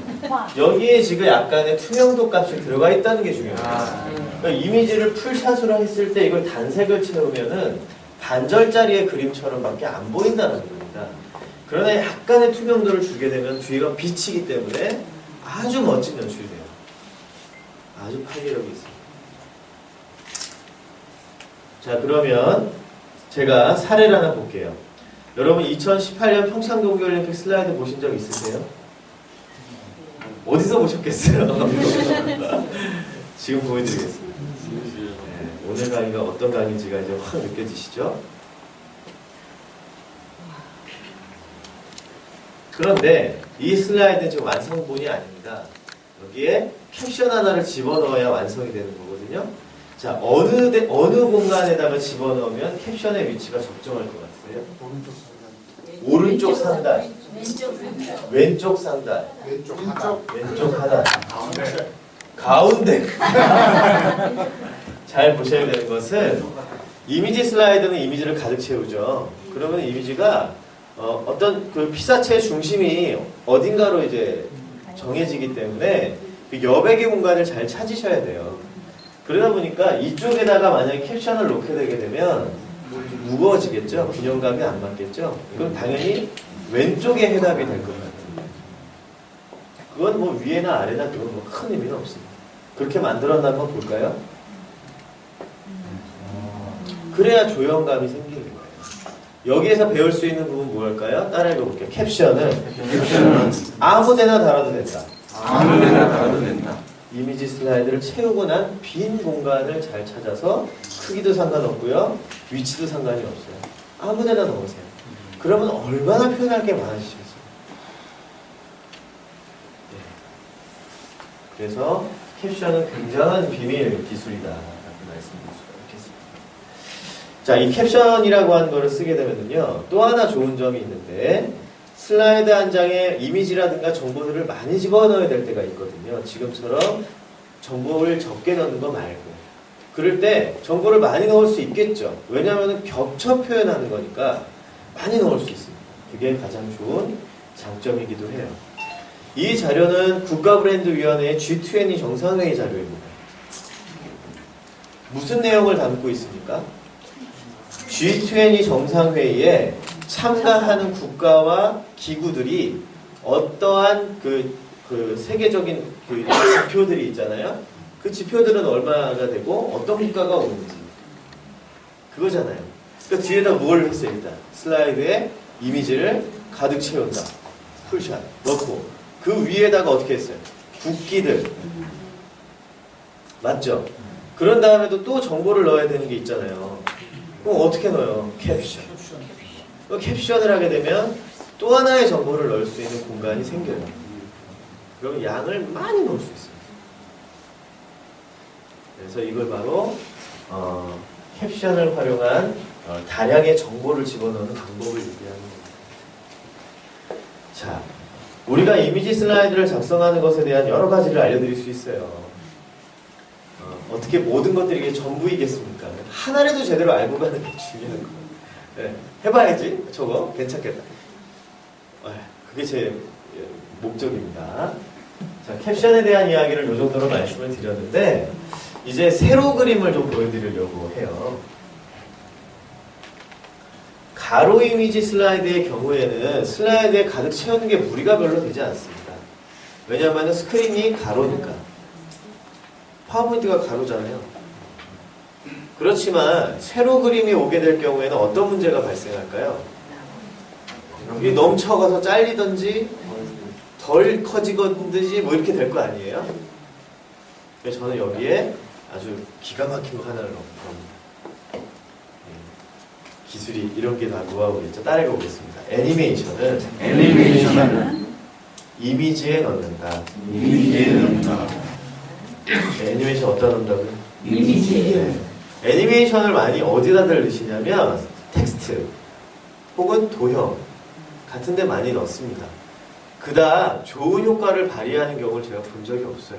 여기에 지금 약간의 투명도 값이 들어가 있다는 게 중요해요. 그러니까 이미지를 풀샷으로 했을 때 이걸 단색을 채우면은 반절짜리의 그림처럼밖에 안 보인다는 겁니다. 그러나 약간의 투명도를 주게 되면 뒤가 비치기 때문에 아주 멋진 연출이 돼요. 아주 팔리력이 있습니다. 자, 그러면 제가 사례를 하나 볼게요. 여러분 2018년 평창 동계올림픽 슬라이드 보신 적 있으세요? 어디서 보셨겠어요? 지금 보여드리겠습니다. 네, 오늘 강의가 어떤 강의인지가 이제 확 느껴지시죠? 그런데 이 슬라이드는 지금 완성본이 아닙니다. 여기에 캡션 하나를 집어넣어야 완성이 되는 거거든요. 자, 어느 공간에다가 집어넣으면 캡션의 위치가 적정할 것 같으세요? 오른쪽 상단. 왼쪽 상단. 왼쪽 하단. 가운데. 잘 보셔야 되는 것은 이미지 슬라이드는 이미지를 가득 채우죠. 그러면 이미지가 어떤 그 피사체의 중심이 어딘가로 이제 정해지기 때문에 그 여백의 공간을 잘 찾으셔야 돼요. 그러다 보니까 이쪽에다가 만약에 캡션을 놓게 되게 되면 무거워지겠죠? 균형감이 안 맞겠죠? 그럼 당연히 왼쪽에 해당이 될 것 같아요. 그건 뭐 위에나 아래나 그건 뭐 큰 의미는 없습니다. 그렇게 만들었나 한번 볼까요? 그래야 조형감이 생기는 거예요. 여기에서 배울 수 있는 부분 뭘까요? 따라 읽어볼게요. 캡션은 아무데나 달아도 된다. 아무데나 달아도 된다. 이미지 슬라이드를 채우고 난 빈 공간을 잘 찾아서 크기도 상관없고요. 위치도 상관이 없어요. 아무데나 넣으세요. 그러면 얼마나 표현할 게 많아지시겠어요. 네. 그래서 캡션은 굉장한 비밀 기술이다 라고 말씀드릴 수가 있겠습니다. 자, 이 캡션이라고 하는 거를 쓰게 되면요, 또 하나 좋은 점이 있는데 슬라이드 한 장에 이미지라든가 정보들을 많이 집어넣어야 될 때가 있거든요. 지금처럼 정보를 적게 넣는 거 말고. 그럴 때 정보를 많이 넣을 수 있겠죠. 왜냐하면 겹쳐 표현하는 거니까 많이 넣을 수 있습니다. 그게 가장 좋은 장점이기도 해요. 이 자료는 국가브랜드위원회의 G20 정상회의 자료입니다. 무슨 내용을 담고 있습니까? G20 정상회의에 참가하는 국가와 기구들이 어떠한 그 세계적인 그 지표들이 있잖아요. 그 지표들은 얼마가 되고 어떤 국가가 오는지 그거잖아요. 그러니까 뒤에다 뭘 했어요? 일단 슬라이드에 이미지를 가득 채운다. 풀샷 넣고 그 위에다가 어떻게 했어요? 국기들 맞죠? 그런 다음에도 또 정보를 넣어야 되는 게 있잖아요. 그럼 어떻게 넣어요? 캡션. 캡션을 하게 되면 또 하나의 정보를 넣을 수 있는 공간이 생겨요. 그러면 양을 많이 넣을 수 있어요. 그래서 이걸 바로 캡션을 활용한 다량의 정보를 집어넣는 방법을 얘기하는 겁니다. 자, 우리가 이미지 슬라이드를 작성하는 것에 대한 여러 가지를 알려드릴 수 있어요. 어떻게 모든 것들이 이게 전부이겠습니까? 하나라도 제대로 알고 가는 게 중요한 거예요. 네, 해봐야지. 저거 괜찮겠다. 그게 제 목적입니다. 자, 캡션에 대한 이야기를 이 정도로 말씀을 드렸는데 이제 세로 그림을 좀 보여드리려고 해요. 가로 이미지 슬라이드의 경우에는 슬라이드에 가득 채우는 게 무리가 별로 되지 않습니다. 왜냐하면 스크린이 가로니까. 파워포인트가 가로잖아요. 그렇지만 세로 그림이 오게 될 경우에는 어떤 문제가 발생할까요? 이게 넘쳐가서 잘리든지 덜 커지든지 뭐 이렇게 될 거 아니에요? 그래서 저는 여기에 아주 기가 막힌 거 하나를 넣고 기술이 이런 게 다 노하우겠죠. 따라가 보겠습니다. 애니메이션은 이미지에 넣는다. 애니메이션 어디다 넣는다고요? 이미지. 애니메이션을 많이 어디다들 넣으시냐면 텍스트 혹은 도형 같은 데 많이 넣습니다. 그다음 좋은 효과를 발휘하는 경우를 제가 본 적이 없어요.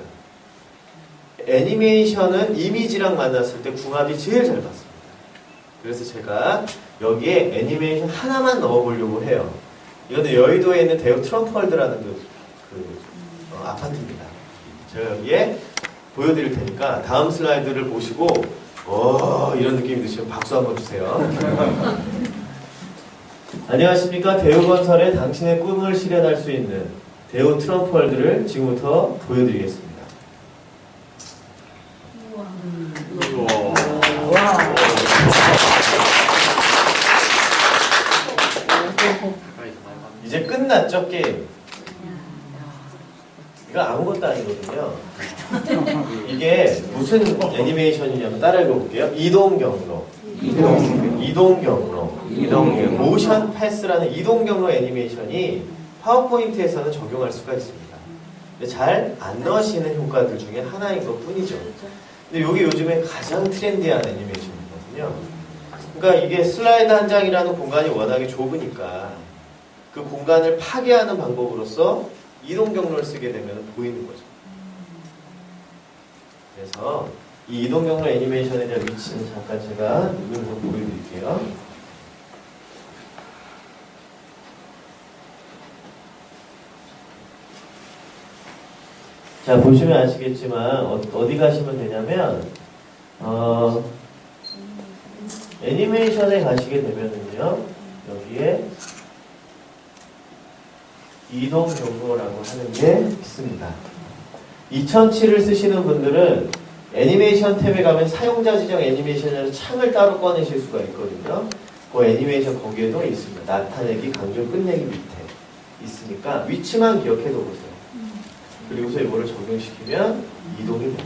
애니메이션은 이미지랑 만났을 때 궁합이 제일 잘 맞습니다. 그래서 제가 여기에 애니메이션 하나만 넣어보려고 해요. 이거는 여의도에 있는 대우 트럼프월드라는 아파트입니다. 제가 여기에 보여드릴 테니까 다음 슬라이드를 보시고 이런 느낌이 드시면 박수 한번 주세요. 안녕하십니까. 대우건설에 당신의 꿈을 실현할 수 있는 대우 트럼프월드를 지금부터 보여드리겠습니다. 이제 끝났죠, 게임? 이거 아무것도 아니거든요. 이게 무슨 애니메이션이냐면 따라 읽어볼게요. 이동 경로. 모션 패스라는 이동 경로 애니메이션이 파워포인트에서는 적용할 수가 있습니다. 근데 잘 안 넣으시는 효과들 중에 하나인 것 뿐이죠. 근데 이게 요즘에 가장 트렌디한 애니메이션이거든요. 그러니까 이게 슬라이드 한 장이라는 공간이 워낙에 좁으니까 그 공간을 파괴하는 방법으로서 이동 경로를 쓰게 되면 보이는 거죠. 그래서 이 이동 경로 애니메이션에 대한 위치는 잠깐 제가 이걸 좀 보여드릴게요. 자, 보시면 아시겠지만 어디 가시면 되냐면 애니메이션에 가시게 되면은요, 여기에 이동 경로라고 하는 게 있습니다. 2007을 쓰시는 분들은 애니메이션 탭에 가면 사용자 지정 애니메이션이라는 창을 따로 꺼내실 수가 있거든요. 그 애니메이션 거기에도 있습니다. 나타내기, 강조, 끝내기 밑에 있으니까 위치만 기억해둬 보세요. 그리고서 이거를 적용시키면 이동이 됩니다.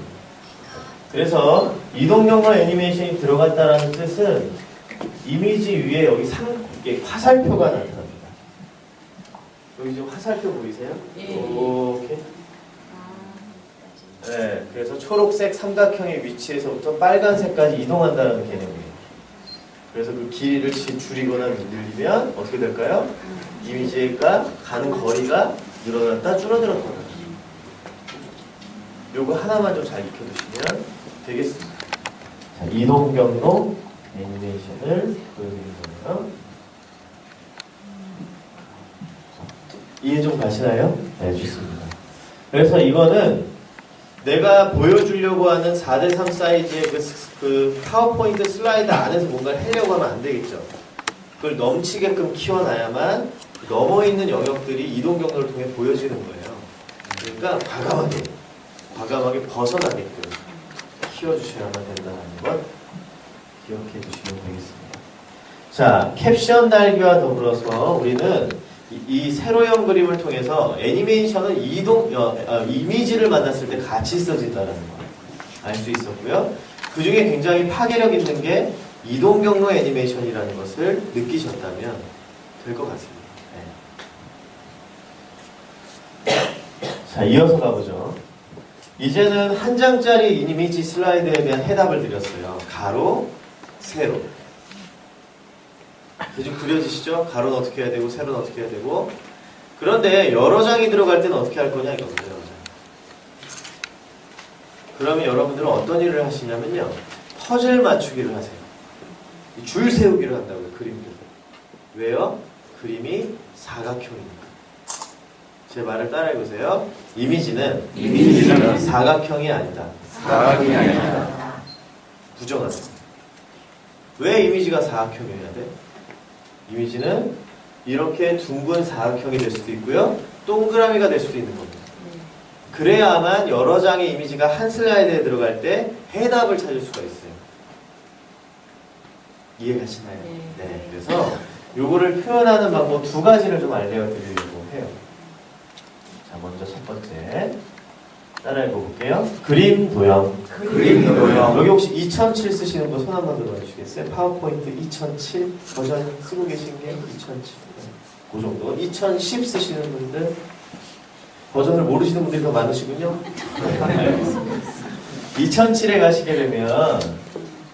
그래서 이동 경로 애니메이션이 들어갔다라는 뜻은 이미지 위에 여기 이게 화살표가 나타납니다. 여기 지금 화살표 보이세요? 이렇게. 네, 그래서 초록색 삼각형의 위치에서부터 빨간색까지 이동한다는 개념이에요. 그래서 그 길이를 줄이거나 늘리면 어떻게 될까요? 이미지가 가는 거리가 늘어났다 줄어들었거나. 요거 하나만 좀 잘 익혀두시면 되겠습니다. 자, 이동 경로 애니메이션을 보여드리는 거예요. 이해 좀 가시나요? 네, 좋습니다. 그래서 이거는 내가 보여주려고 하는 4:3 사이즈의 그 파워포인트 슬라이드 안에서 뭔가를 하려고 하면 안 되겠죠. 그걸 넘치게끔 키워놔야만 넘어있는 영역들이 이동 경로를 통해 보여지는 거예요. 그러니까 과감하게 벗어나게끔 키워주셔야만 된다는 것 기억해 주시면 되겠습니다. 자, 캡션 달기와 더불어서 우리는 이 세로형 그림을 통해서 애니메이션은 이미지를 만났을 때 같이 써진다는 걸 알 수 있었고요. 그 중에 굉장히 파괴력 있는 게 이동 경로 애니메이션이라는 것을 느끼셨다면 될 것 같습니다. 네. 자, 이어서 가보죠. 이제는 한 장짜리 이미지 슬라이드에 대한 해답을 드렸어요. 가로, 세로. 대충 그려지시죠? 가로는 어떻게 해야 되고 세로는 어떻게 해야 되고. 그런데 여러 장이 들어갈 때는 어떻게 할 거냐 이겁니다. 여러 장. 그러면 여러분들은 어떤 일을 하시냐면요. 퍼즐 맞추기를 하세요. 줄 세우기를 한다고요. 그림들. 왜요? 그림이 사각형이니까. 제 말을 따라해보세요. 이미지는 사각형이 아니다. 사각이 아니다. 부정하세요. 왜 이미지가 사각형이어야 돼? 이미지는 이렇게 둥근 사각형이 될 수도 있고요. 동그라미가 될 수도 있는 겁니다. 그래야만 여러 장의 이미지가 한 슬라이드에 들어갈 때 해답을 찾을 수가 있어요. 이해가시나요? 네. 그래서 요거를 표현하는 방법 두 가지를 좀 알려드리려고 해요. 자, 먼저 첫 번째 따라해 볼게요. 그림 도형. 그림 도형. 여기 혹시 2007 쓰시는 분 손 한번 들어주시겠어요? 파워포인트 2007 버전 쓰고 계신 게 2007. 그 정도. 2010 쓰시는 분들 버전을 모르시는 분들이 더 많으시군요. 네, 알겠습니다. 2007에 가시게 되면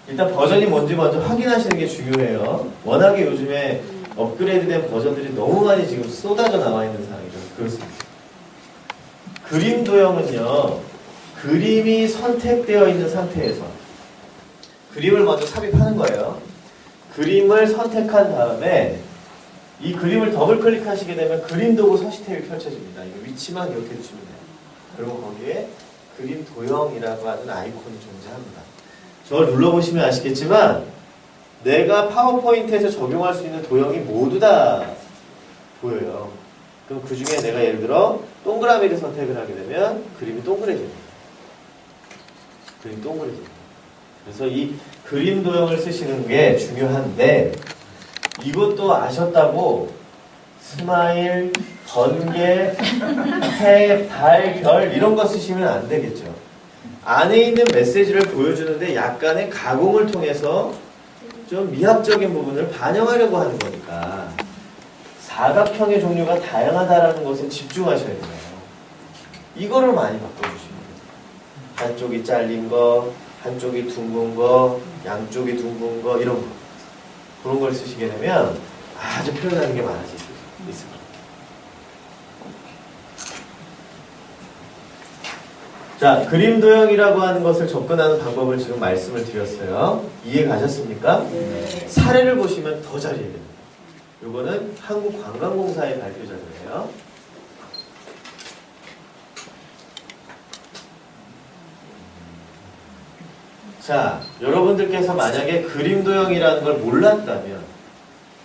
일단 버전이 뭔지 먼저 확인하시는 게 중요해요. 워낙에 요즘에 업그레이드된 버전들이 너무 많이 지금 쏟아져 나와 있는 상황이죠. 그렇습니다. 그림 도형은요, 그림이 선택되어 있는 상태에서 그림을 먼저 삽입하는 거예요. 그림을 선택한 다음에 이 그림을 더블 클릭하시게 되면 그림 도구 서식 탭이 펼쳐집니다. 이거 위치만 기억해 주시면 돼요. 그리고 거기에 그림 도형이라고 하는 아이콘이 존재합니다. 저걸 눌러보시면 아시겠지만 내가 파워포인트에서 적용할 수 있는 도형이 모두 다 보여요. 그럼 그 중에 내가 예를 들어 동그라미를 선택을 하게 되면 그림이 동그래집니다. 그림이 동그래집니다. 그래서 이 그림 도형을 쓰시는 게 중요한데 이것도 아셨다고 스마일, 번개, 해, 달, 별 이런 거 쓰시면 안 되겠죠. 안에 있는 메시지를 보여주는데 약간의 가공을 통해서 좀 미학적인 부분을 반영하려고 하는 거니까 사각형의 종류가 다양하다라는 것에 집중하셔야 돼요. 이거를 많이 바꿔주시면 돼요. 한쪽이 잘린 거, 한쪽이 둥근 거, 양쪽이 둥근 거 이런 거 그런 걸 쓰시게 되면 아주 표현하는 게 많아질 수 있습니다. 자, 그림 도형이라고 하는 것을 접근하는 방법을 지금 말씀을 드렸어요. 이해 가셨습니까? 네. 사례를 보시면 더 잘 이해됩니다. 이거는 한국관광공사의 발표 자료예요. 자, 여러분들께서 만약에 그림 도형이라는 걸 몰랐다면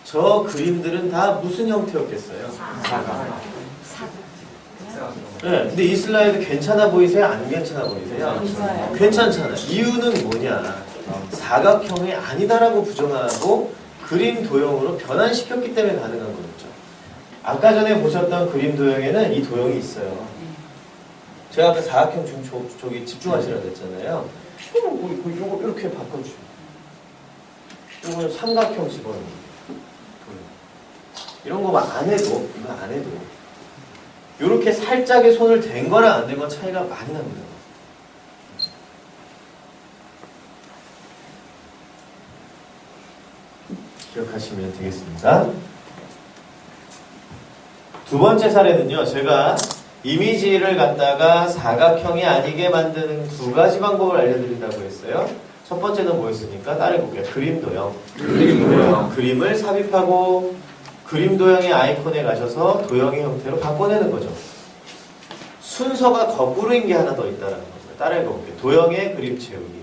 저 그림들은 다 무슨 형태였겠어요? 사각. 네, 근데 이 슬라이드 괜찮아 보이세요? 안 괜찮아 보이세요? 괜찮아요. 괜찮잖아. 이유는 뭐냐? 사각형이 아니다라고 부정하고 그림 도형으로 변환시켰기 때문에 가능한 거였죠. 아까 전에 보셨던 그림 도형에는 이 도형이 있어요. 제가 아까 사각형 저기 집중하시라고 했잖아요. 이거 이렇게 바꿔주세요. 이거는 삼각형 집어넣는 이런 거 안 해도 이거 안 해도 이렇게 살짝의 손을 댄 거랑 안 댄 건 차이가 많이 납니다. 기억하시면 되겠습니다. 두 번째 사례는요. 제가 이미지를 갖다가 사각형이 아니게 만드는 두 가지 방법을 알려드린다고 했어요. 첫 번째는 뭐였습니까? 따라해볼게요. 그림 도형. 그림 도형. 그림을 삽입하고 그림 도형의 아이콘에 가셔서 도형의 형태로 바꿔내는 거죠. 순서가 거꾸로인 게 하나 더 있다는 겁니다. 따라해볼게요. 도형의 그림 채우기.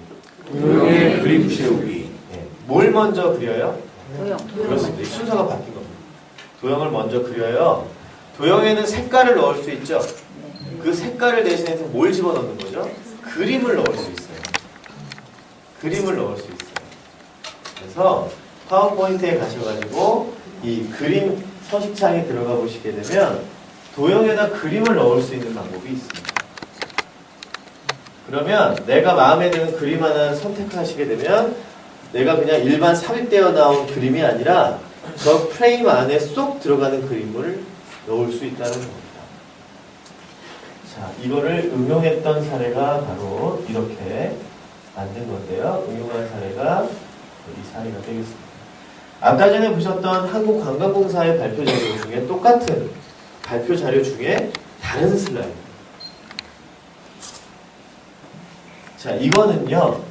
도형의 그림 채우기. 네. 뭘 먼저 그려요? 도형. 그렇습니다. 이 순서가 바뀐 겁니다. 도형을 먼저 그려요. 도형에는 색깔을 넣을 수 있죠. 그 색깔을 대신해서 뭘 집어넣는 거죠? 그림을 넣을 수 있어요. 그림을 넣을 수 있어요. 그래서 파워포인트에 가셔가지고 이 그림 서식창에 들어가 보시게 되면 도형에다 그림을 넣을 수 있는 방법이 있습니다. 그러면 내가 마음에 드는 그림 하나 선택하시게 되면 내가 그냥 일반 삽입되어 나온 그림이 아니라 저 프레임 안에 쏙 들어가는 그림을 넣을 수 있다는 겁니다. 자, 이거를 응용했던 사례가 바로 이렇게 만든 건데요. 응용한 사례가 이 사례가 되겠습니다. 아까 전에 보셨던 한국관광공사의 발표 자료 중에 똑같은 발표 자료 중에 다른 슬라이드. 자, 이거는요.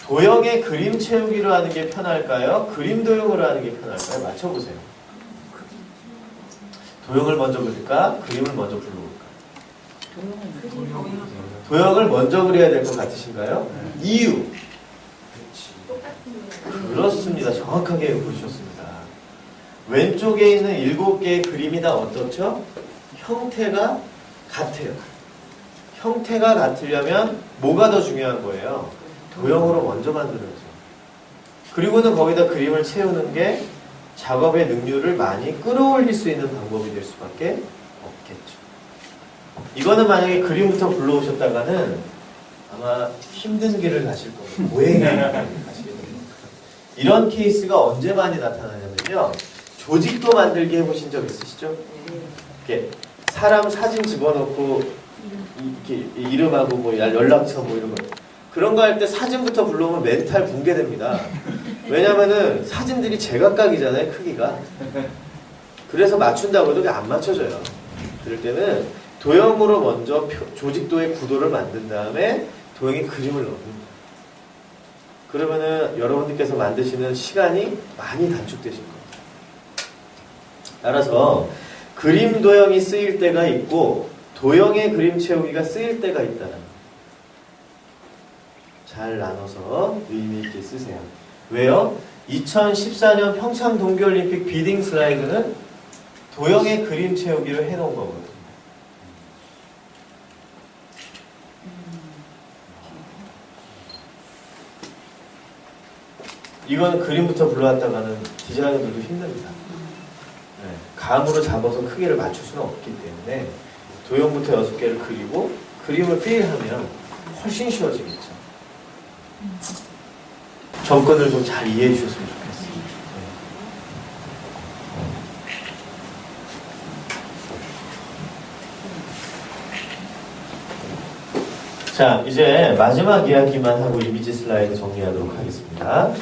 도형의 그림 채우기로 하는 게 편할까요? 그림 도형으로 하는 게 편할까요? 맞춰보세요. 도형을 먼저 그릴까? 그림을 먼저 불러볼까? 도형을 먼저 그려야 될 것 같으신가요? 이유. 그렇습니다. 정확하게 보셨습니다. 왼쪽에 있는 7개의 그림이 다 어떻죠? 형태가 같아요. 형태가 같으려면 뭐가 더 중요한 거예요? 도형으로 먼저 만드는 거죠. 그리고는 거기다 그림을 채우는 게 작업의 능률을 많이 끌어올릴 수 있는 방법이 될 수밖에 없겠죠. 이거는 만약에 그림부터 불러오셨다가는 아마 힘든 길을 가실 거예요. 고행의 길을 가시게 됩니다. 이런 케이스가 언제 많이 나타나냐면요. 조직도 만들기 해보신 적 있으시죠? 이렇게 사람 사진 집어넣고 이렇게 이름하고 뭐 연락처 뭐 이런 거 그런 거 할 때 사진부터 불러오면 멘탈 붕괴됩니다. 왜냐면은 사진들이 제각각이잖아요, 크기가. 그래서 맞춘다고 해도 안 맞춰져요. 그럴 때는 도형으로 먼저 조직도의 구도를 만든 다음에 도형에 그림을 넣습니다. 그러면은 여러분들께서 만드시는 시간이 많이 단축되실 겁니다. 따라서 그림 도형이 쓰일 때가 있고 도형의 그림 채우기가 쓰일 때가 있다는 잘 나눠서 의미 있게 쓰세요. 왜요? 2014년 평창 동계올림픽 비딩 슬라이드는 도형의 그림 채우기를 해놓은 거거든요. 이건 그림부터 불러왔다가는 디자이너들도 힘듭니다. 네, 감으로 잡아서 크기를 맞출 수는 없기 때문에 도형부터 6개를 그리고 그림을 필하면 훨씬 쉬워지겠죠. 정권을 좀 잘 이해해 주셨으면 좋겠습니다. 자, 이제 마지막 이야기만 하고 이미지 슬라이드 정리하도록 하겠습니다.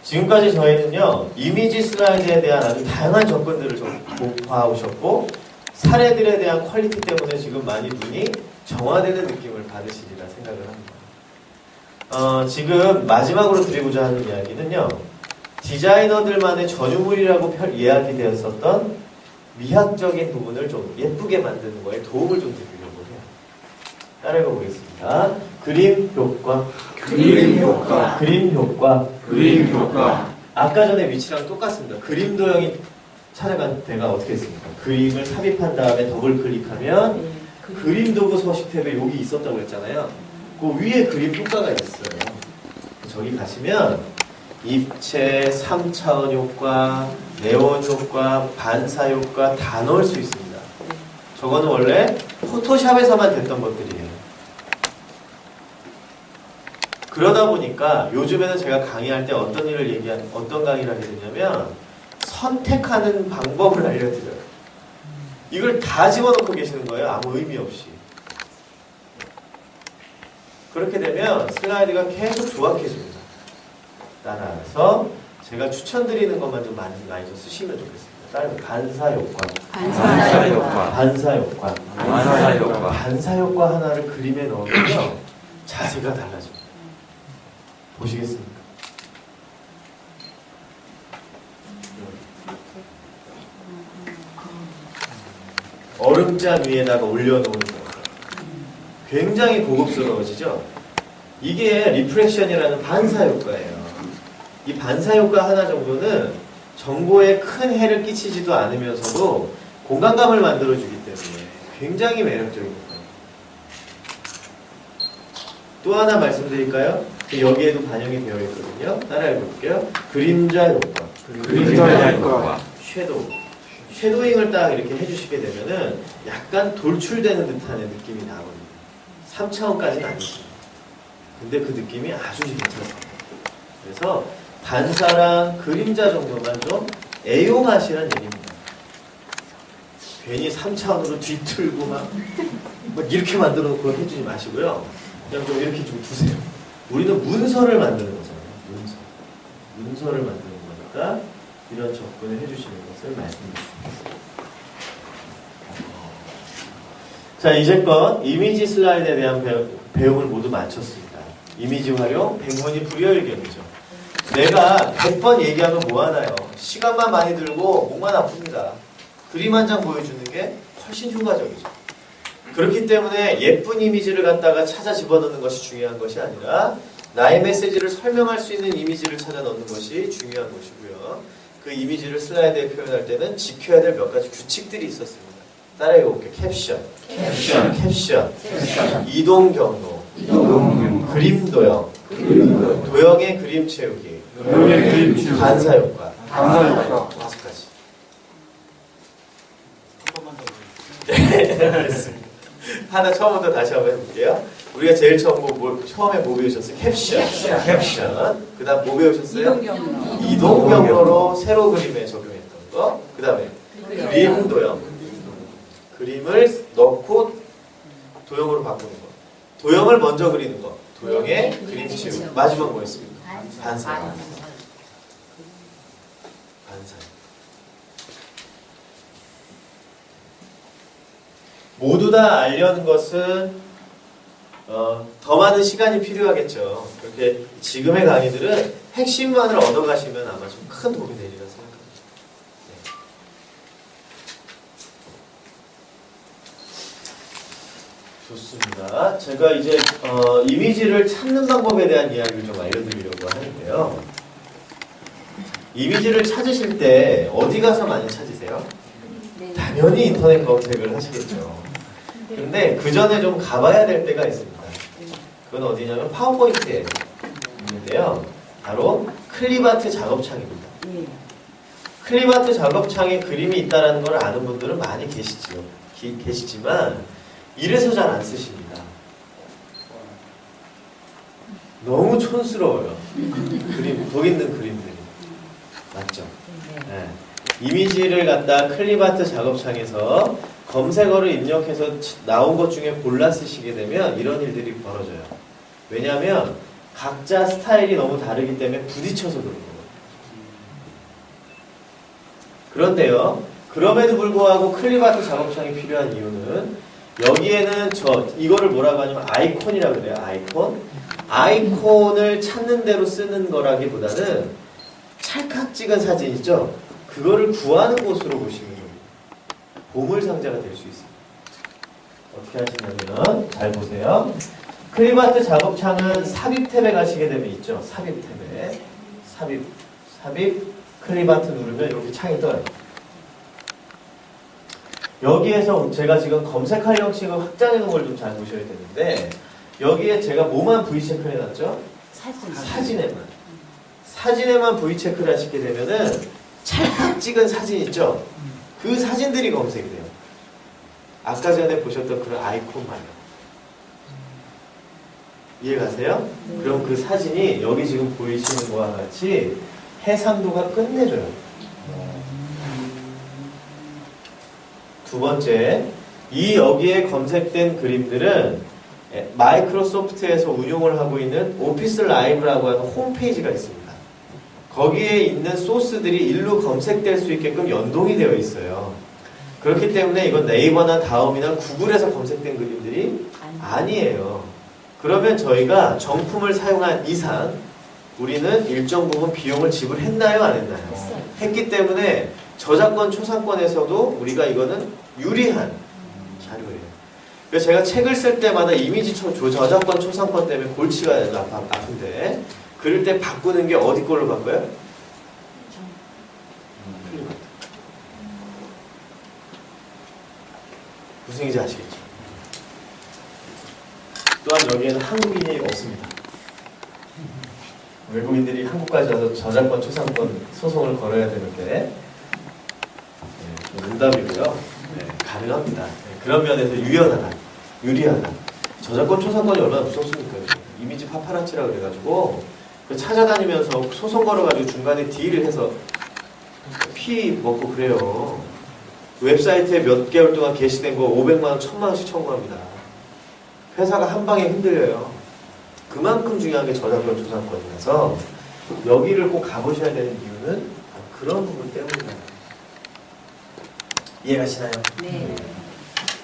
지금까지 저희는요, 이미지 슬라이드에 대한 아주 다양한 접근들을 좀 봐오셨고, 사례들에 대한 퀄리티 때문에 지금 많이 눈이 정화되는 느낌을 받으시리라 생각을 합니다. 지금 마지막으로 드리고자 하는 이야기는요, 디자이너들만의 전유물이라고 이야기되었었던 미학적인 부분을 좀 예쁘게 만드는 거에 도움을 좀 드리려고 해요. 따라해 보겠습니다. 그림 효과. 그림 효과. 그림 효과. 그림 효과. 아까 전에 위치랑 똑같습니다. 그림 도형이 찾아간 데가 어떻게 했습니까? 그림을 삽입한 다음에 더블 클릭하면 그림 도구 서식 탭에 여기 있었다고 했잖아요. 그 위에 그림 효과가 있어요. 저기 가시면 입체, 3차원 효과, 네온 효과, 반사 효과 다 넣을 수 있습니다. 저거는 원래 포토샵에서만 됐던 것들이에요. 그러다 보니까 요즘에는 제가 강의할 때 어떤 강의를 하게 되냐면 선택하는 방법을 알려드려요. 이걸 다 집어넣고 계시는 거예요. 아무 의미 없이. 그렇게 되면 슬라이드가 계속 조악해집니다. 따라서 제가 추천드리는 것만 좀 많이 좀 쓰시면 좋겠습니다. 따라서 반사 효과. 반사 효과. 반사 효과. 반사 효과. 반사 효과 하나를 그림에 넣으면 자세가 달라집니다. 보시겠습니까? 얼음잔 위에다가 올려놓은 거. 굉장히 고급스러워지죠? 이게 리프렉션이라는 반사 효과예요. 이 반사 효과 하나 정도는 정보에 큰 해를 끼치지도 않으면서도 공간감을 만들어주기 때문에 굉장히 매력적인 거예요. 또 하나 말씀드릴까요? 여기에도 반영이 되어 있거든요. 따라해 볼게요. 그림자 효과. 그림자 효과. 섀도우. 섀도잉을 딱 이렇게 해주시게 되면은 약간 돌출되는 듯한 느낌이 나거든요. 3차원까지는 아니죠. 근데 그 느낌이 아주 괜찮습니다. 그래서 반사랑 그림자 정도만 좀 애용하시라는 얘기입니다. 괜히 3차원으로 뒤틀고 막 이렇게 만들어 놓고 해주지 마시고요. 그냥 좀 이렇게 좀 두세요. 우리는 문서를 만드는 거잖아요. 문서를 만드는 거니까 이런 접근을 해주시는 것을 말씀드리겠습니다. 자, 이제껏 이미지 슬라이드에 대한 배움을 모두 마쳤습니다. 이미지 활용, 백문이 불여일견이죠. 내가 100번 얘기하면 뭐하나요? 시간만 많이 들고 목만 아픕니다. 그림 한 장 보여주는 게 훨씬 효과적이죠. 그렇기 때문에 예쁜 이미지를 갖다가 찾아 집어넣는 것이 중요한 것이 아니라 나의 메시지를 설명할 수 있는 이미지를 찾아 넣는 것이 중요한 것이고요. 그 이미지를 슬라이드에 표현할 때는 지켜야 될 몇 가지 규칙들이 있었습니다. 따라해 볼게요. 캡션, 이동 경로, 그림 도형, 도형의 그림 채우기, 반사 효과, 5가지. 네, 알겠습니다. 하나 처음부터 다시 한번 해볼게요. 우리가 제일 처음에 뭐 배우셨어요? 캡션. 그 다음 뭐 배우셨어요? 이동 경로로 세로 그림에 적용했던 거. 그 다음에 그림 도형. 그림을 넣고 도형으로 바꾸는 거. 도형을 먼저 그리는 거. 도형의 그림 채우기. 마지막 뭐였습니까? 반사. 모두 다 알려는 것은 더 많은 시간이 필요하겠죠. 그렇게 지금의 강의들은 핵심만을 얻어가시면 아마 좀 큰 도움이 되리라 생각합니다. 네. 좋습니다. 제가 이제 이미지를 찾는 방법에 대한 이야기를 좀 알려드리려고 하는데요. 이미지를 찾으실 때 어디 가서 많이 찾으세요? 당연히 인터넷 검색을 하시겠죠. 근데 그 전에 좀 가봐야 될 때가 있습니다. 그건 어디냐면 파워포인트에 있는데요. 바로 클립아트 작업창입니다. 클립아트 작업창에 그림이 있다는 걸 아는 분들은 많이 계시지만 이래서 잘 안 쓰십니다. 너무 촌스러워요. 거기 있는 그림들이. 맞죠? 네. 이미지를 갖다 클립아트 작업창에서 검색어를 입력해서 나온 것 중에 골라 쓰시게 되면 이런 일들이 벌어져요. 왜냐하면 각자 스타일이 너무 다르기 때문에 부딪혀서 그런 거예요. 그런데요, 그럼에도 불구하고 클립아트 작업창이 필요한 이유는 여기에는 이거를 뭐라고 하냐면 아이콘이라고 그래요. 아이콘을 찾는 대로 쓰는 거라기보다는 찰칵 찍은 사진 있죠? 그거를 구하는 곳으로 보시면 됩니다. 보물상자가 될 수 있습니다. 어떻게 하시냐면 잘 보세요. 클립아트 작업창은 삽입 탭에 가시게 되면 있죠. 삽입 탭에 삽입 클립아트 누르면 이렇게 창이 떠요. 여기에서 제가 지금 검색할 형식을 확장해 놓은 걸 좀 잘 보셔야 되는데 여기에 제가 뭐만 V체크를 해놨죠? 사진에만 V체크를 하시게 되면은 찰칵 찍은 사진 있죠? 그 사진들이 검색이 돼요. 아까 전에 보셨던 그런 아이콘 말이에요. 이해가세요? 그럼 그 사진이 여기 지금 보이시는 거와 같이 해상도가 끝내줘요. 두 번째, 여기에 검색된 그림들은 마이크로소프트에서 운용을 하고 있는 오피스 라이브라고 하는 홈페이지가 있습니다. 거기에 있는 소스들이 일로 검색될 수 있게끔 연동이 되어 있어요. 그렇기 때문에 이건 네이버나 다음이나 구글에서 검색된 그림들이 아니에요. 그러면 저희가 정품을 사용한 이상 우리는 일정 부분 비용을 지불했나요? 안 했나요? 했기 때문에 저작권 초상권에서도 우리가 이거는 유리한 자료예요. 그래서 제가 책을 쓸 때마다 이미지 저작권 초상권 때문에 골치가 아픈데 그럴 때 바꾸는 게 어디 걸로 바꿔요? 클립아트. 무슨 얘기인지 아시겠죠? 또한 여기에는 한국인이 없습니다. 외국인들이 한국까지 와서 저작권 초상권 소송을 걸어야 되는데 농담이고요. 가능합니다. 그런 면에서 유리하다. 저작권 초상권이 얼마나 무섭습니까? 이미지 파파라치라고 그래가지고 찾아다니면서 소송 걸어가지고 중간에 딜을 해서 피 먹고 그래요. 웹사이트에 몇 개월 동안 게시된 거 500만 원, 1000만 원씩 청구합니다. 회사가 한 방에 흔들려요. 그만큼 중요한 게 저작권 초상권이라서 여기를 꼭 가보셔야 되는 이유는 그런 부분 때문이에요. 이해가시나요? 네.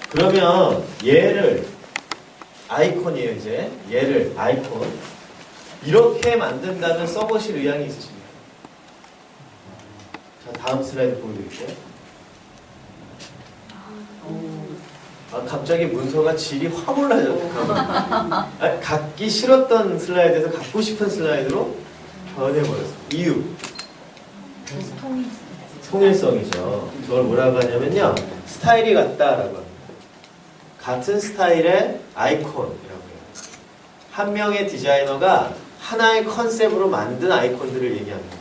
그러면 얘를 아이콘이에요. 이제 얘를 아이콘 이렇게 만든다면 써보실 의향이 있으십니까? 자, 다음 슬라이드 보여드릴게요. 갑자기 문서가 질이 확 올라졌어요. 갖기 싫었던 슬라이드에서 갖고 싶은 슬라이드로 변해버렸어요. 이유. 통일성이죠. 저걸 뭐라고 하냐면요. 스타일이 같다라고 합니다. 같은 스타일의 아이콘이라고 해요. 한 명의 디자이너가 하나의 컨셉으로 만든 아이콘들을 얘기합니다.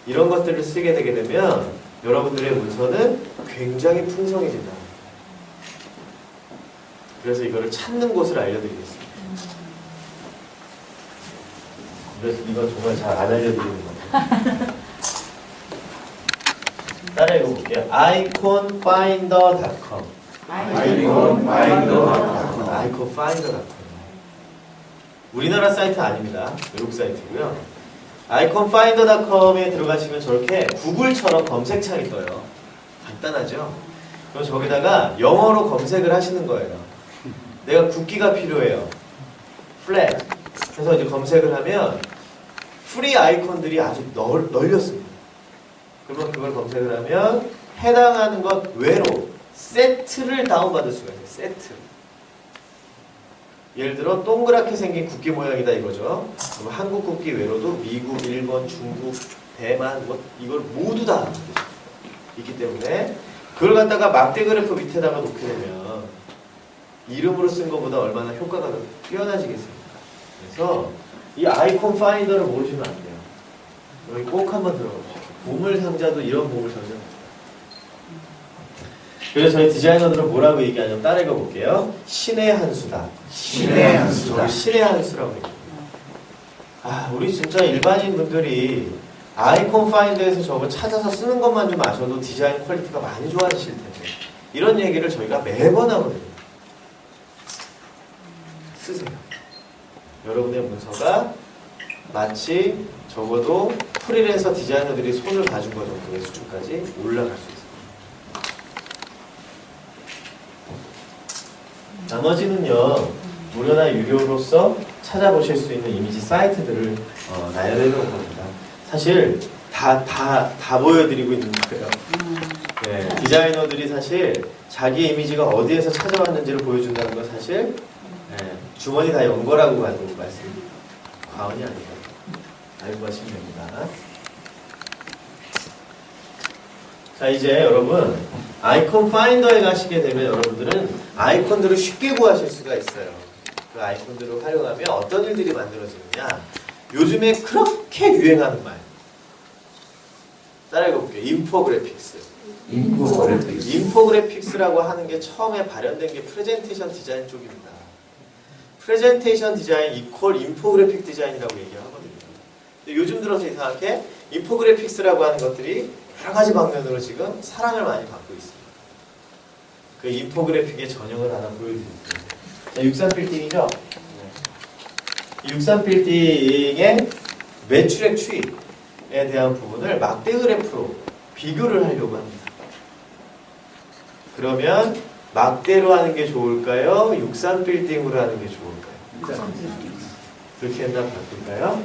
이런 것들을 쓰게 되게 되면 여러분들의 문서는 굉장히 풍성해진다. 그래서 이거를 찾는 곳을 알려드리겠습니다. 그래서 이건 정말 잘 안 알려드리는 거예요. 따라 읽어볼게요. iconfinder.com iconfinder.com 우리나라 사이트 아닙니다. 외국 사이트고요. iconfinder.com에 들어가시면 저렇게 구글처럼 검색창이 떠요. 간단하죠? 그럼 저기다가 영어로 검색을 하시는 거예요. 내가 국기가 필요해요. flag. 그래서 이제 검색을 하면 프리 아이콘들이 아주 널렸습니다. 그러면 그걸 검색을 하면 해당하는 것 외로 세트를 다운받을 수가 있어요. 세트. 예를 들어 동그랗게 생긴 국기 모양이다 이거죠. 그럼 한국 국기 외로도 미국, 일본, 중국, 대만 뭐 이걸 모두 다 있기 때문에 그걸 갖다가 막대 그래프 밑에다가 놓게 되면 이름으로 쓴 것보다 얼마나 효과가 더 뛰어나지겠습니까? 그래서 이 아이콘 파인더를 모르시면 안 돼요. 여기 꼭 한번 들어가보시죠. 보물상자도 이런 보물상자. 그래서 저희 디자이너들은 뭐라고 얘기하냐면 따라 읽어볼게요. 신의 한 수다. 신의 한 수다. 저를 신의 한 수라고 얘기해요. 우리 진짜 일반인 분들이 아이콘 파인더에서 저거 찾아서 쓰는 것만 좀 아셔도 디자인 퀄리티가 많이 좋아지실 텐데 이런 얘기를 저희가 매번 하거든요. 쓰세요. 여러분의 문서가 마치 적어도 프리랜서 디자이너들이 손을 가진 것 정도의 수준까지 올라갈 수 있습니다. 나머지는요, 무료나 유료로서 찾아보실 수 있는 이미지 사이트들을 나열해 놓은 겁니다. 사실 다 보여드리고 있는 거예요. 네, 디자이너들이 사실 자기 이미지가 어디에서 찾아왔는지를 보여준다는 건 사실 주머니 다 연 거라고 가지고 말씀드립니다. 과언이 아니에요. 알고 가시면 됩니다. 자, 이제 여러분 아이콘 파인더에 가시게 되면 여러분들은 아이콘들을 쉽게 구하실 수가 있어요. 그 아이콘들을 활용하면 어떤 일들이 만들어지느냐. 요즘에 그렇게 유행하는 말. 따라 읽어볼게요. 인포그래픽스. 인포그래픽스라고 하는 게 처음에 발현된 게 프레젠테이션 디자인 쪽입니다. 프레젠테이션 디자인 이퀄 인포그래픽 디자인이라고 얘기하거든요. 근데 요즘 들어서 이상하게 인포그래픽스라고 하는 것들이 여러 가지 방면으로 지금 사랑을 많이 받고 있습니다. 그 인포그래픽의 전형을 하나 보여드릴게요. 자, 63빌딩이죠? 이 63빌딩의 매출액 추이에 대한 부분을 막대 그래프로 비교를 하려고 합니다. 그러면 막대로 하는 게 좋을까요? 63빌딩으로 하는 게 좋을까요? 그렇게 했나 바꿀까요?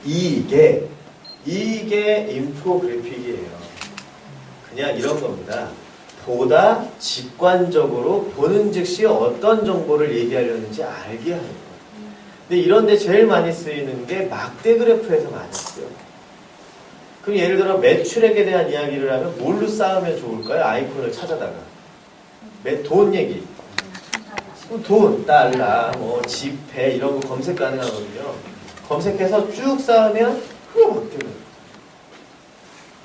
이게 인포그래픽이에요. 그냥 이런 겁니다. 보다 직관적으로 보는 즉시 어떤 정보를 얘기하려는지 알게 하는 거예요. 근데 이런데 제일 많이 쓰이는 게 막대 그래프에서 많이 쓰여요. 그럼 예를 들어 매출액에 대한 이야기를 하면 뭘로 쌓으면 좋을까요? 아이콘을 찾아다가 돈 얘기, 돈, 달러, 뭐 지폐 이런 거 검색 가능하거든요. 검색해서 쭉 쌓으면 그게 막대 그래프.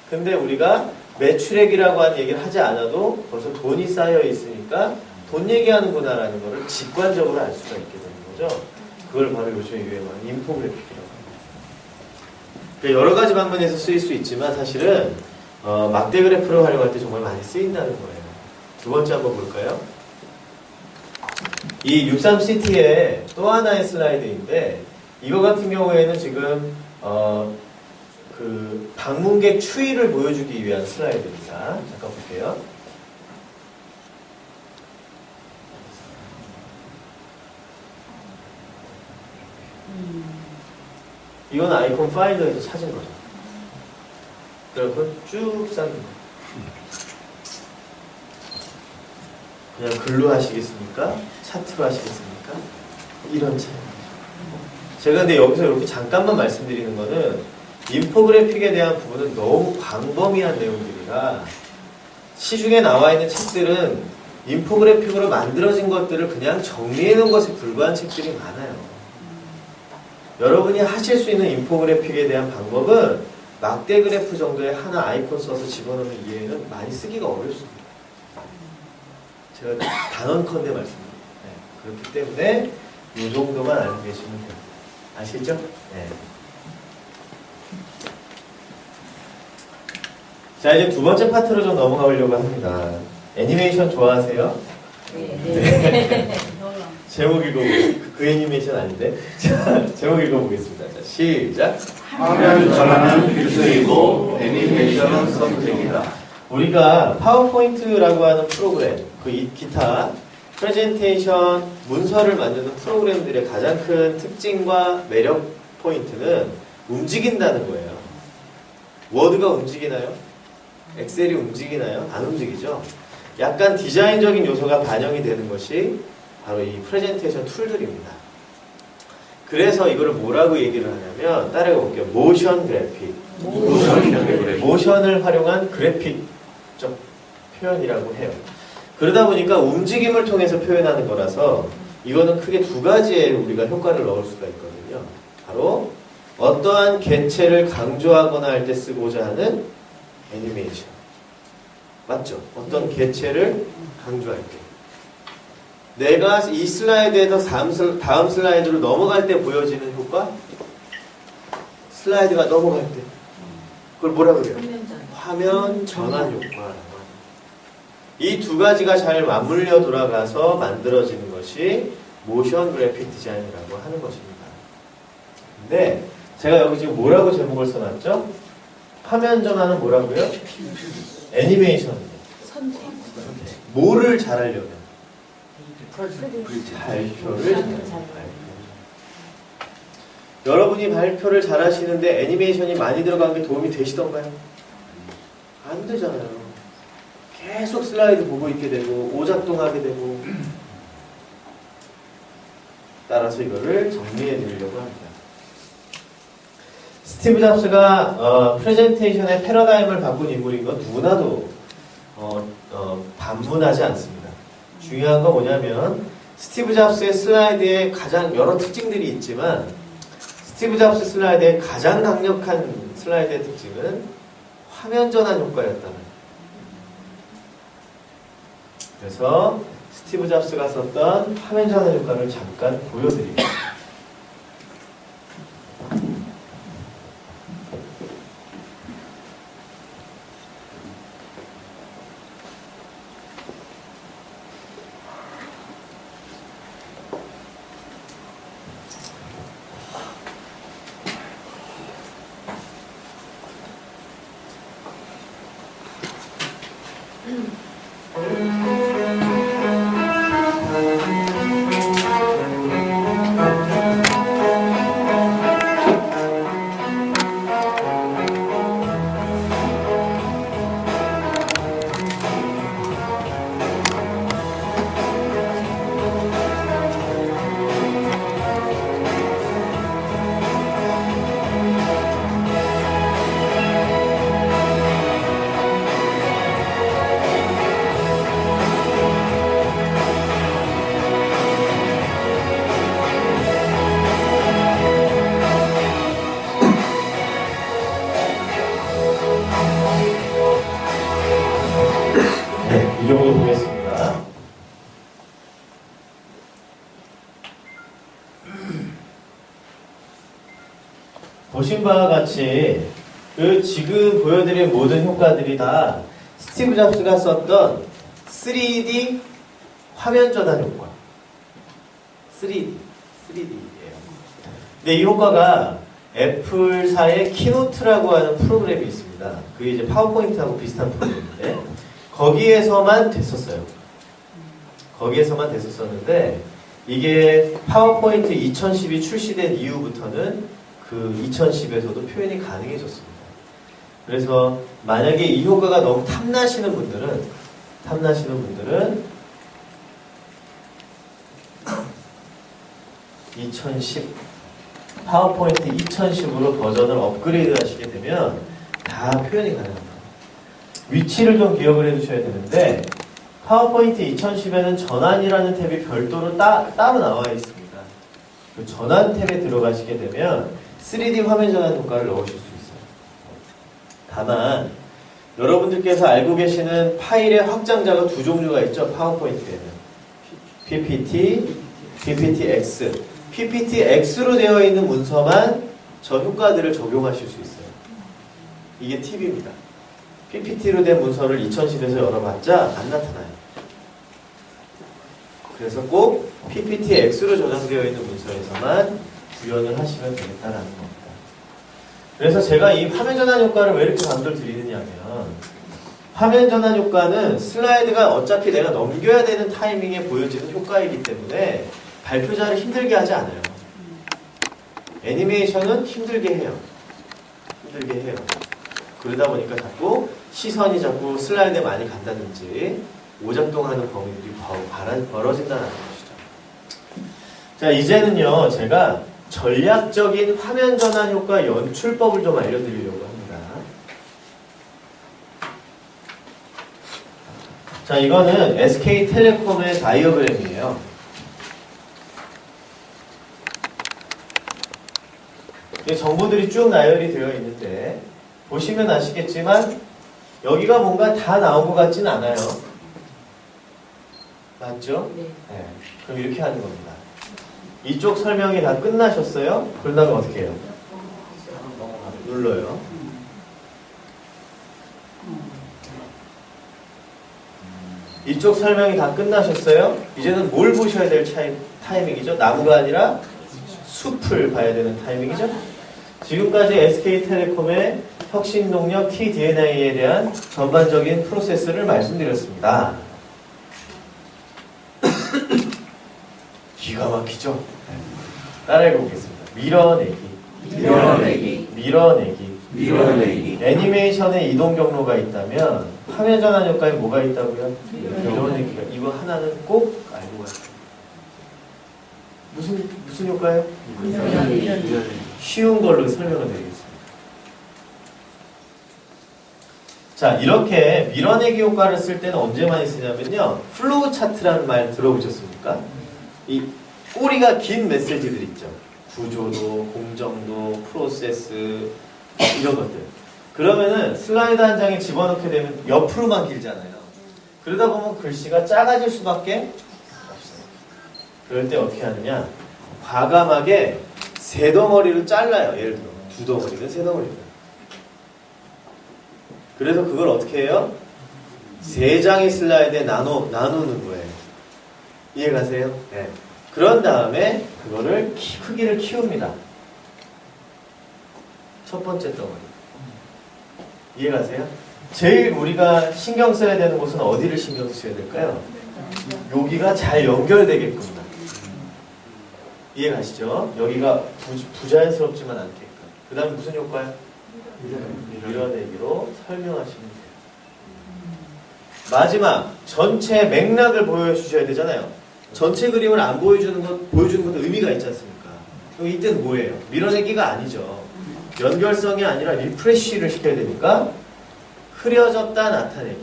근데 우리가 매출액이라고 하는 얘기를 하지 않아도 벌써 돈이 쌓여 있으니까 돈 얘기하는구나 라는 거를 직관적으로 알 수가 있게 되는 거죠. 그걸 바로 요즘에 유행하는 인포그래픽이라고 합니다. 여러 가지 방면에서 쓰일 수 있지만 사실은 막대 그래프를 활용할 때 정말 많이 쓰인다는 거예요. 두 번째 한번 볼까요? 이 63CT의 또 하나의 슬라이드인데 이거 같은 경우에는 지금 그 방문객 추이를 보여주기 위한 슬라이드입니다. 잠깐 볼게요. 이건 아이콘 파인더에서 찾은 거죠. 그리고 쭉 쌓는 거. 그냥 글로 하시겠습니까? 차트로 하시겠습니까? 이런 차이. 제가 근데 여기서 이렇게 잠깐만 말씀드리는 거는 인포그래픽에 대한 부분은 너무 광범위한 내용들이라 시중에 나와 있는 책들은 인포그래픽으로 만들어진 것들을 그냥 정리해 놓은 것에 불과한 책들이 많아요. 여러분이 하실 수 있는 인포그래픽에 대한 방법은 막대 그래프 정도의 하나 아이콘 써서 집어넣는 이외에는 많이 쓰기가 어렵습니다. 제가 단언컨대 말씀드립니다. 네, 그렇기 때문에 이 정도만 알고 계시면 돼요. 아시죠? 네. 자, 이제 두 번째 파트로 좀 넘어가 보려고 합니다. 애니메이션 좋아하세요? 네. 제목 읽어보겠습니다. 그 애니메이션 아닌데. 자, 제목 읽어보겠습니다. 자, 시작. 화면 전환은 필수이고 애니메이션은 선택이다. 우리가 파워포인트라고 하는 프로그램, 기타, 프레젠테이션, 문서를 만드는 프로그램들의 가장 큰 특징과 매력 포인트는 움직인다는 거예요. 워드가 움직이나요? 엑셀이 움직이나요? 안 움직이죠? 약간 디자인적인 요소가 반영이 되는 것이 바로 이 프레젠테이션 툴들입니다. 그래서 이거를 뭐라고 얘기를 하냐면 따라가 볼게요. 모션 그래픽. 모션을 활용한 그래픽적 표현이라고 해요. 그러다 보니까 움직임을 통해서 표현하는 거라서 이거는 크게 두 가지에 우리가 효과를 넣을 수가 있거든요. 바로 어떠한 개체를 강조하거나 할 때 쓰고자 하는 애니메이션. 맞죠? 어떤 개체를 강조할 때. 내가 이 슬라이드에서 다음 슬라이드로 넘어갈 때 보여지는 효과? 슬라이드가 넘어갈 때. 그걸 뭐라 그래요? 화면 전환 효과라고. 이 두 가지가 잘 맞물려 돌아가서 만들어지는 것이 모션 그래픽 디자인이라고 하는 것입니다. 근데 제가 여기 지금 뭐라고 제목을 써놨죠? 화면 전환은 뭐라고요? 애니메이션. 뭐를 잘하려면? 발표를 잘하려면. 여러분이 발표를 잘하시는데 애니메이션이 많이 들어간 게 도움이 되시던가요? 안 되잖아요. 계속 슬라이드 보고 있게 되고 오작동하게 되고 따라서 이거를 정리해 드리려고 합니다. 스티브 잡스가 프레젠테이션의 패러다임을 바꾼 인물인 건 누구나도 반문하지 않습니다. 중요한 건 뭐냐면 스티브 잡스의 슬라이드에 가장 여러 특징들이 있지만 스티브 잡스 슬라이드의 가장 강력한 슬라이드의 특징은 화면 전환 효과였다는. 그래서 스티브 잡스가 썼던 화면 전환 효과를 잠깐 보여드립니다. 이 정도 보겠습니다. 보신 바와 같이 지금 보여드린 모든 효과들이 다 스티브 잡스가 썼던 3D 화면 전환 효과. 3D예요. 근데 이 효과가 애플사의 키노트라고 하는 프로그램이 있습니다. 그게 이제 파워포인트하고 비슷한 프로그램인데 거기에서만 됐었어요. 거기에서만 됐었었는데 이게 파워포인트 2010이 출시된 이후부터는 그 2010에서도 표현이 가능해졌습니다. 그래서 만약에 이 효과가 너무 탐나시는 분들은 2010 파워포인트 2010으로 버전을 업그레이드 하시게 되면 다 표현이 가능합니다. 위치를 좀 기억을 해두셔야 되는데 파워포인트 2010에는 전환이라는 탭이 별도로 따로 나와 있습니다. 그 전환 탭에 들어가시게 되면 3D 화면 전환 효과를 넣으실 수 있어요. 다만 여러분들께서 알고 계시는 파일의 확장자가 두 종류가 있죠. 파워포인트에는 PPT, PPTX. PPTX로 되어 있는 문서만 저 효과들을 적용하실 수 있어요. 이게 팁입니다. PPT로 된 문서를 2010에서 열어봤자 안 나타나요. 그래서 꼭 PPTX로 저장되어 있는 문서에서만 구현을 하시면 되겠다라는 겁니다. 그래서 제가 이 화면 전환 효과를 왜 이렇게 강조를 드리느냐면 화면 전환 효과는 슬라이드가 어차피 내가 넘겨야 되는 타이밍에 보여지는 효과이기 때문에 발표자를 힘들게 하지 않아요. 애니메이션은 힘들게 해요. 그러다 보니까 자꾸 시선이 자꾸 슬라이드에 많이 간다든지 오작동하는 범위들이 벌어진다는 것이죠. 자, 이제는요, 제가 전략적인 화면 전환 효과 연출법을 좀 알려드리려고 합니다. 자, 이거는 SK텔레콤의 다이어그램이에요. 정보들이 쭉 나열이 되어 있는데 보시면 아시겠지만 여기가 뭔가 다 나온 것 같지는 않아요. 맞죠? 네. 네. 그럼 이렇게 하는 겁니다. 이쪽 설명이 다 끝나셨어요? 그런다면 어떻게 해요? 눌러요. 이쪽 설명이 다 끝나셨어요? 이제는 뭘 보셔야 될 타이밍이죠? 나무가 아니라 숲을 봐야 되는 타이밍이죠? 지금까지 SK텔레콤의 혁신동력 TDNA에 대한 전반적인 프로세스를 말씀드렸습니다. 기가 막히죠? 따라해 보겠습니다. 밀어내기. 애니메이션에 이동 경로가 있다면 화면 전환 효과에 뭐가 있다고요? 밀어내기가. 이거 하나는 꼭 알고 가야 돼요. 무슨 효과예요? 쉬운 걸로 설명을 드리겠습니다. 자, 이렇게 밀어내기 효과를 쓸 때는 언제 많이 쓰냐면요. 플로우 차트라는 말 들어보셨습니까? 이 꼬리가 긴 메시지들 있죠. 구조도, 공정도, 프로세스 이런 것들. 그러면은 슬라이드 한 장에 집어넣게 되면 옆으로만 길잖아요. 그러다 보면 글씨가 작아질 수밖에 없어요. 그럴 때 어떻게 하느냐? 과감하게 세 덩어리로 잘라요. 예를 들어 두 덩어리는 세 덩어리로. 그래서 그걸 어떻게 해요? 세 장의 슬라이드에 나누는 거예요. 이해가세요? 네. 그런 다음에 그거를 크기를 키웁니다. 첫 번째 덩어리. 이해가세요? 제일 우리가 신경 써야 되는 곳은 어디를 신경 써야 될까요? 여기가 잘 연결되게끔. 이해가시죠? 여기가 부자연스럽지만 않게끔. 그 다음에 무슨 효과요? 밀어내기로 설명하시면 돼요. 마지막, 전체 맥락을 보여주셔야 되잖아요. 전체 그림을 안 보여주는 것도 의미가 있지 않습니까? 그럼 이때는 뭐예요? 밀어내기가 아니죠. 연결성이 아니라 리프레쉬를 시켜야 되니까 흐려졌다 나타내기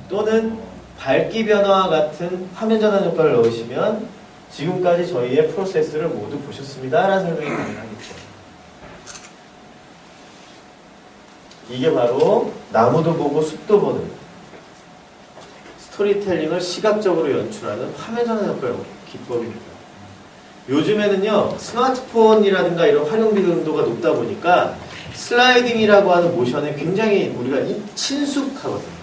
또는 밝기 변화와 같은 화면 전환 효과를 넣으시면 지금까지 저희의 프로세스를 모두 보셨습니다 라는 설명이 가능하겠죠. 이게 바로 나무도 보고 숲도 보는 스토리텔링을 시각적으로 연출하는 화면 전환 효과의 기법입니다. 요즘에는요, 스마트폰이라든가 이런 활용 빈도가 높다 보니까 슬라이딩이라고 하는 모션에 굉장히 우리가 친숙하거든요.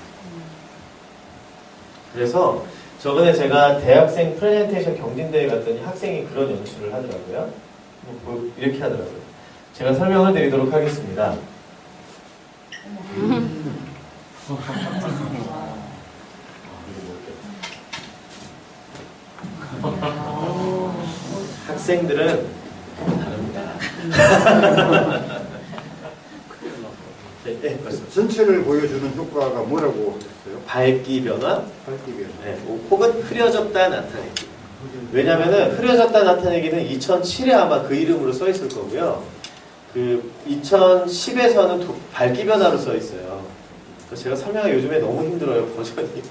그래서 저번에 제가 대학생 프레젠테이션 경진대회 갔더니 학생이 그런 연출을 하더라고요. 이렇게 하더라고요. 제가 설명을 드리도록 하겠습니다. 학생들은 다릅니다. 네, 맞습니다. 전체를 보여주는 효과가 뭐라고 하셨어요? 밝기 변화, 밝기 변화. 네, 혹은 흐려졌다 나타내기. 왜냐면은 흐려졌다 나타내기는 2007에 아마 그 이름으로 써 있을 거고요. 그 2010에서는 밝기 변화로 써 있어요. 그래서 제가 설명하기 요즘에 너무 힘들어요. 버전이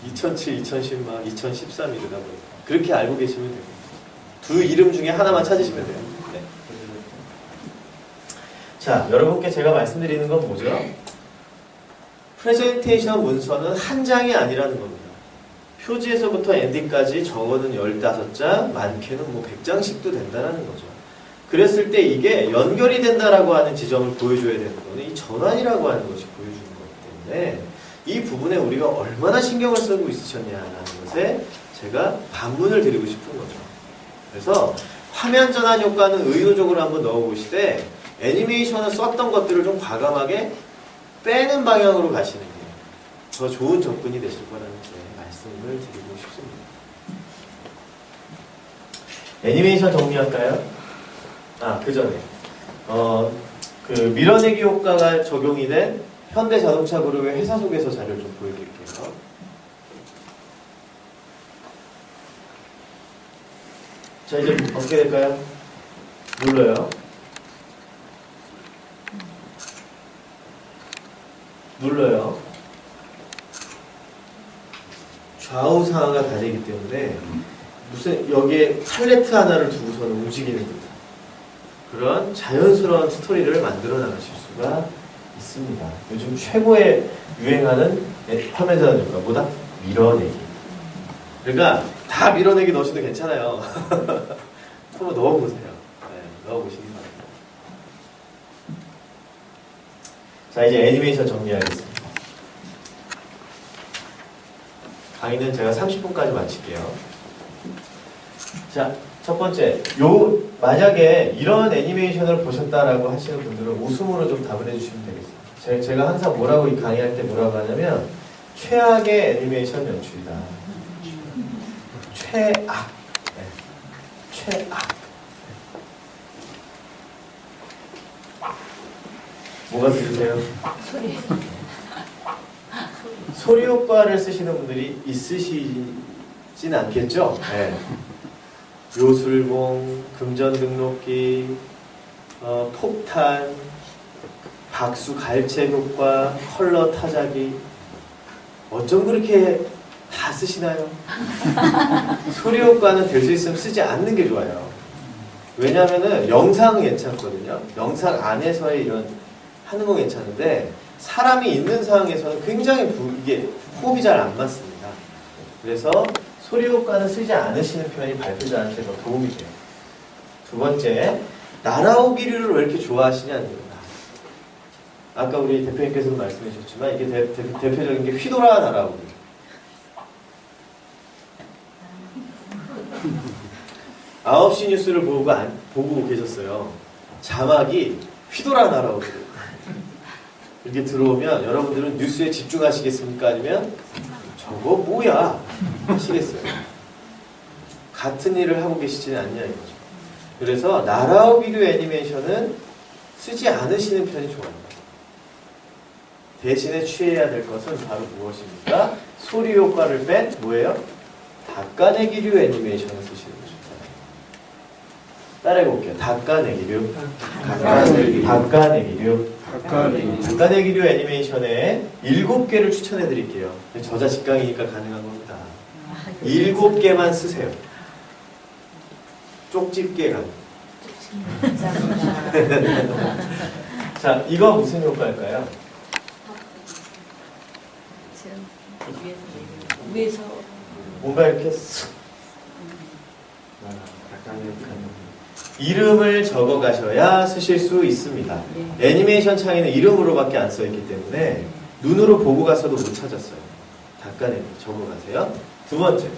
2007, 2010, 막 2013 이러다 보니까 그렇게 알고 계시면 돼요. 두 이름 중에 하나만 찾으시면 돼요. 네. 자, 여러분께 제가 말씀드리는 건 뭐죠? 프레젠테이션 문서는 한 장이 아니라는 겁니다. 표지에서부터 엔딩까지 적어는 15장, 많게는 뭐 100장씩도 된다는 거죠. 그랬을 때 이게 연결이 된다라고 하는 지점을 보여줘야 되는 거는 이 전환이라고 하는 것이 보여주는 거기 때문에 이 부분에 우리가 얼마나 신경을 쓰고 있으셨냐라는 것에 제가 반문을 드리고 싶은 거죠. 그래서 화면 전환 효과는 의도적으로 한번 넣어보시되 애니메이션을 썼던 것들을 좀 과감하게 빼는 방향으로 가시는 게 더 좋은 접근이 되실 거라는 말씀을 드리고 싶습니다. 애니메이션 정리할까요? 그 전에 그 밀어내기 효과가 적용이 된 현대자동차 그룹의 회사 소개서 자료를 좀 보여드릴게요. 자, 이제 어떻게 될까요? 눌러요. 눌러요. 좌우상하가 다르기 때문에 무슨 여기에 팔레트 하나를 두고서는 움직이는 듯한 그런 자연스러운 스토리를 만들어 나가실 수가 있습니다. 요즘 최고의 유행하는 화면 전환 효과 뭐다? 밀어내기. 그러니까 다 밀어내기 넣으셔도 괜찮아요. 한번 넣어보세요. 네, 넣어보시기 바랍니다. 자, 이제 애니메이션 정리하겠습니다. 강의는 제가 30분까지 마칠게요. 자, 첫 번째, 만약에 이런 애니메이션을 보셨다라고 하시는 분들은 웃음으로 좀 답을 해주시면 되겠습니다. 제가 항상 뭐라고 강의할 때 뭐라고 하냐면 최악의 애니메이션 연출이다. 최악. 네. 최악. 뭐가 들리세요? 소리 효과를 쓰시는 분들이 있으시진 않겠죠? 네. 요술봉, 금전 등록기, 폭탄, 박수 갈채 효과, 컬러 타자기. 어쩜 그렇게 다 쓰시나요? 소리 효과는 될 수 있으면 쓰지 않는 게 좋아요. 왜냐하면은 영상은 괜찮거든요. 영상 안에서의 이런 하는 건 괜찮은데 사람이 있는 상황에서는 굉장히 이게 호흡이 잘 안 맞습니다. 그래서 소리 효과는 쓰지 않으시는 편이 발표자한테 더 도움이 돼요. 두 번째, 날아오기류를 왜 이렇게 좋아하시냐는 겁니다. 아까 우리 대표님께서도 말씀해 주셨지만 이게 대표적인 게 휘돌아 날아오기. 9시 뉴스를 보고 계셨어요. 자막이 휘돌아 날아오기. 이렇게 들어오면 여러분들은 뉴스에 집중하시겠습니까? 아니면 저거 뭐야? 하시겠어요. 같은 일을 하고 계시지는 않냐 이거죠. 그래서 날아오기류 애니메이션은 쓰지 않으시는 편이 좋아요. 대신에 취해야 될 것은 바로 무엇입니까? 소리 효과를 뺀 뭐예요? 닦아내기류 애니메이션을 쓰시는 거죠. 따라해볼게요. 닦아내기류. 닦아내기류 애니메이션에 7개를 추천해드릴게요. 저자 직강이니까 가능한 겁니다. 7개만 쓰세요. 쪽집게 가능. 자, 이거 무슨 효과일까요? 위에서 뭔가 이렇게 쓱 이름을 적어 가셔야 쓰실 수 있습니다. 애니메이션 창에는 이름으로밖에 안 써있기 때문에 눈으로 보고 가서도 못 찾았어요. 닦아내고 적어 가세요. 두 번째,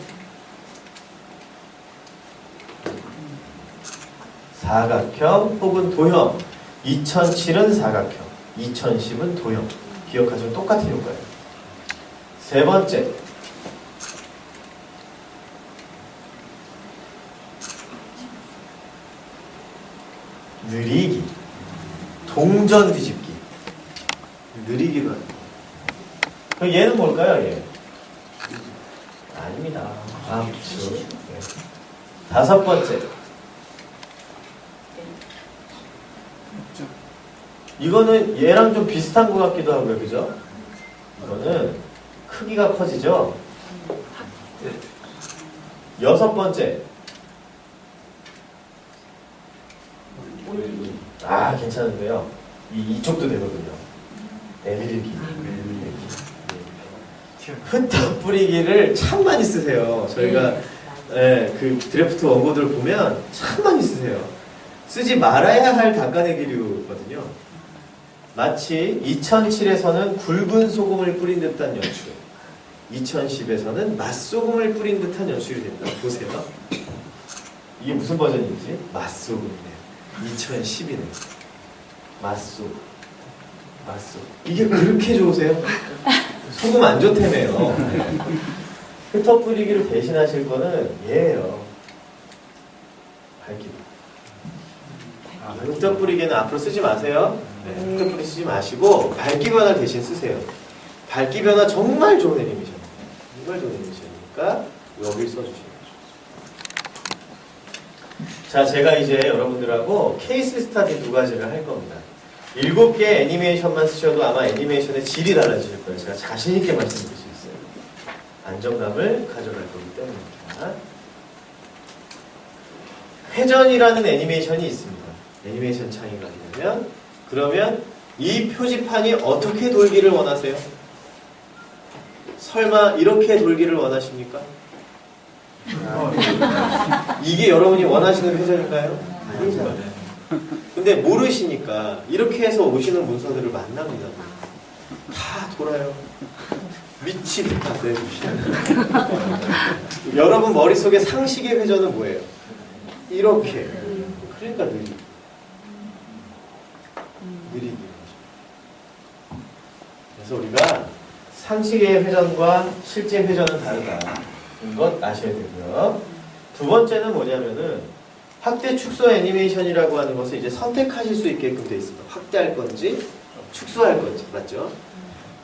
사각형 혹은 도형. 2007은 사각형, 2010은 도형. 기억하시면 똑같은 효과예요. 세 번째. 느리기. 동전 뒤집기. 느리기로 하는 거. 그럼 얘는 뭘까요, 얘? 아닙니다. 압축. 네. 다섯 번째. 이거는 얘랑 좀 비슷한 것 같기도 하고요, 그죠? 이거는 크기가 커지죠? 여섯 번째. 아, 괜찮은데요. 이쪽도 되거든요. 내밀기. 흩어 뿌리기를 참 많이 쓰세요. 저희가 그 드래프트 원고들 보면 참 많이 쓰세요. 쓰지 말아야 할 닦아내기류거든요. 마치 2007에서는 굵은 소금을 뿌린 듯한 연출, 2010에서는 맛소금을 뿌린 듯한 연출이 됩니다. 보세요. 이게 무슨 버전인지? 맛소금이네요. 2010이네. 맛소금. 이게 그렇게 좋으세요? 소금 안 좋다며요. 흩어 뿌리기를 대신하실 거는 얘예요. 밝기도. 흩어 뿌리기는 앞으로 쓰지 마세요. 흩어 뿌리 쓰지 마시고 밝기 변화 대신 쓰세요. 밝기 변화 정말 좋은 애니메이션. 정말 좋은 애니메이션이니까 여길 써주시면 좋습니다. 자, 제가 이제 여러분들하고 케이스 스타디 2가지를 할 겁니다. 7개 애니메이션만 쓰셔도 아마 애니메이션의 질이 달라지실 거예요. 제가 자신있게 말씀드릴 수 있어요. 안정감을 가져갈 거기 때문입니다. 회전이라는 애니메이션이 있습니다. 애니메이션 창이 가게 되면, 그러면 이 표지판이 어떻게 돌기를 원하세요? 설마 이렇게 돌기를 원하십니까? 이게 여러분이 원하시는 회전인가요? 아니잖아요. 근데 모르시니까 이렇게 해서 오시는 문서들을 만납니다. 다 돌아요. 미치겠다. 네. 여러분 머릿속에 상식의 회전은 뭐예요? 이렇게. 그러니까 느리기. 그래서 우리가 상식의 회전과 실제 회전은 다르다는 것 아셔야 되고요. 두 번째는 뭐냐면은 확대 축소 애니메이션이라고 하는 것을 이제 선택하실 수 있게끔 되어 있습니다. 확대할 건지 축소할 건지. 맞죠?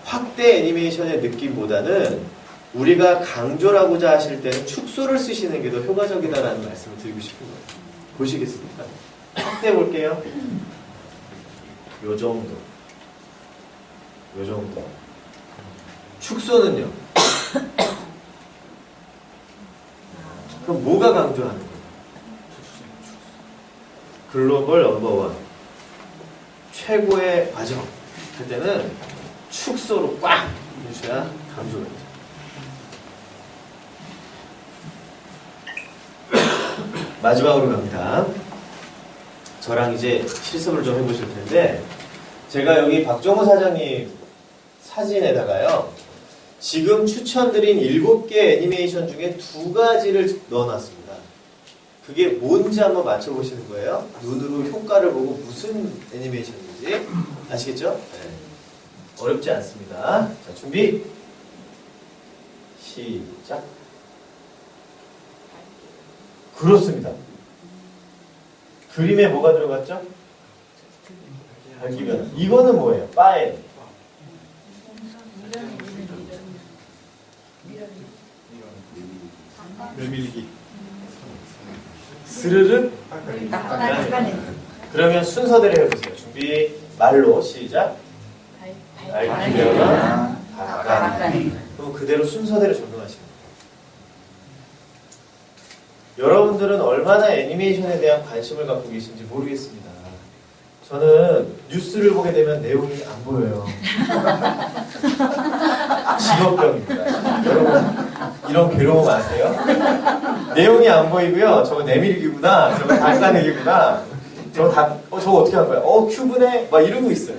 확대 애니메이션의 느낌보다는 우리가 강조하고자 하실 때는 축소를 쓰시는 게 더 효과적이다라는 말씀을 드리고 싶은 거예요. 보시겠습니까? 확대해 볼게요. 요 정도. 요 정도. 축소는요? 그럼 뭐가 강조하는 거예요? 글로벌 넘버원. 최고의 과정. 할 때는 축소로 꽉 해주셔야 강조가 되죠. 마지막으로 갑니다. 저랑 이제 실습을 좀 해보실 텐데, 제가 여기 박정호 사장님 사진에다가요, 지금 추천드린 7개 애니메이션 중에 2가지를 넣어놨습니다. 그게 뭔지 한번 맞춰보시는 거예요. 눈으로 효과를 보고 무슨 애니메이션인지. 아시겠죠? 네. 어렵지 않습니다. 자, 준비. 시작. 그렇습니다. 그림에 뭐가 들어갔죠? 밝기변화. 이거는 뭐예요? 파일. 내밀기. 스르륵. 그러면 순서대로 해보세요. 준비. 말로 시작. 밝기변화. 가까이. 그럼 그대로 순서대로 적용하시면 돼요. 여러분들은 얼마나 애니메이션에 대한 관심을 갖고 계신지 모르겠습니다. 저는 뉴스를 보게 되면 내용이 안 보여요. 직업병입니다. 여러분 이런 괴로움 아세요? 내용이 안 보이고요. 저거 내밀기구나. 저거 닦아내기구나. 저거 어떻게 하는 거야? 큐브네? 막 이러고 있어요.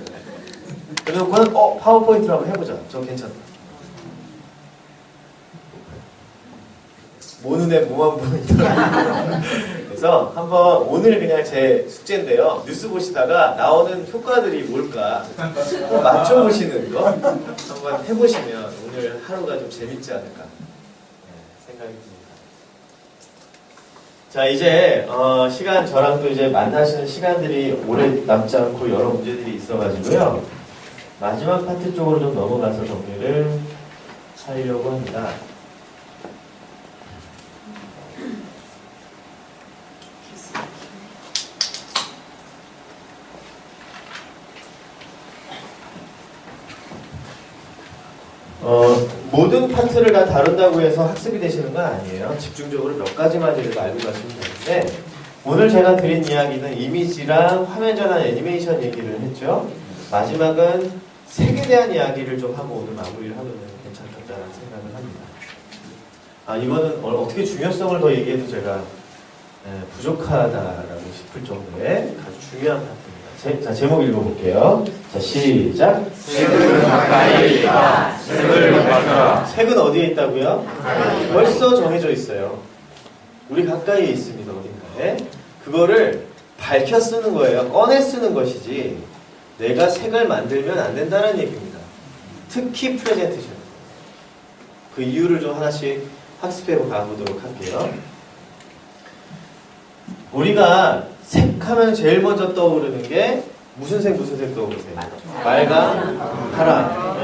그래서 그건 파워포인트로 한번 해보자. 저거 괜찮다. 모 눈에 뭐만 보인다. 그래서 한번 오늘 그냥 제 숙제인데요. 뉴스 보시다가 나오는 효과들이 뭘까 한번 맞춰보시는 거 한번 해보시면 오늘 하루가 좀 재밌지 않을까 생각이 듭니다. 자, 이제 시간 저랑 또 이제 만나시는 시간들이 오래 남지 않고 여러 문제들이 있어가지고요. 마지막 파트 쪽으로 좀 넘어가서 정리를 하려고 합니다. 모든 파트를 다 다룬다고 해서 학습이 되시는 건 아니에요. 집중적으로 몇 가지만 이렇게 알고 가시면 되는데, 오늘 제가 드린 이야기는 이미지랑 화면 전환 애니메이션 얘기를 했죠. 마지막은 색에 대한 이야기를 좀 하고 오늘 마무리를 하면 괜찮겠다는 생각을 합니다. 이거는 어떻게 중요성을 더 얘기해도 제가 부족하다라고 싶을 정도의 아주 중요한 파트입니다. 자, 제목 읽어볼게요. 자, 시작. 색을 가까이 있다. 색을 받아라. 색은 어디에 있다고요? 벌써 정해져 있어요. 우리 가까이에 있습니다. 어딘가에. 그거를 밝혀 쓰는 거예요. 꺼내 쓰는 것이지 내가 색을 만들면 안 된다는 얘기입니다. 특히 프레젠테이션. 그 이유를 좀 하나씩 학습해 가보도록 할게요. 우리가 색하면 제일 먼저 떠오르는 게 무슨 색 떠오르세요? 빨강, 파랑,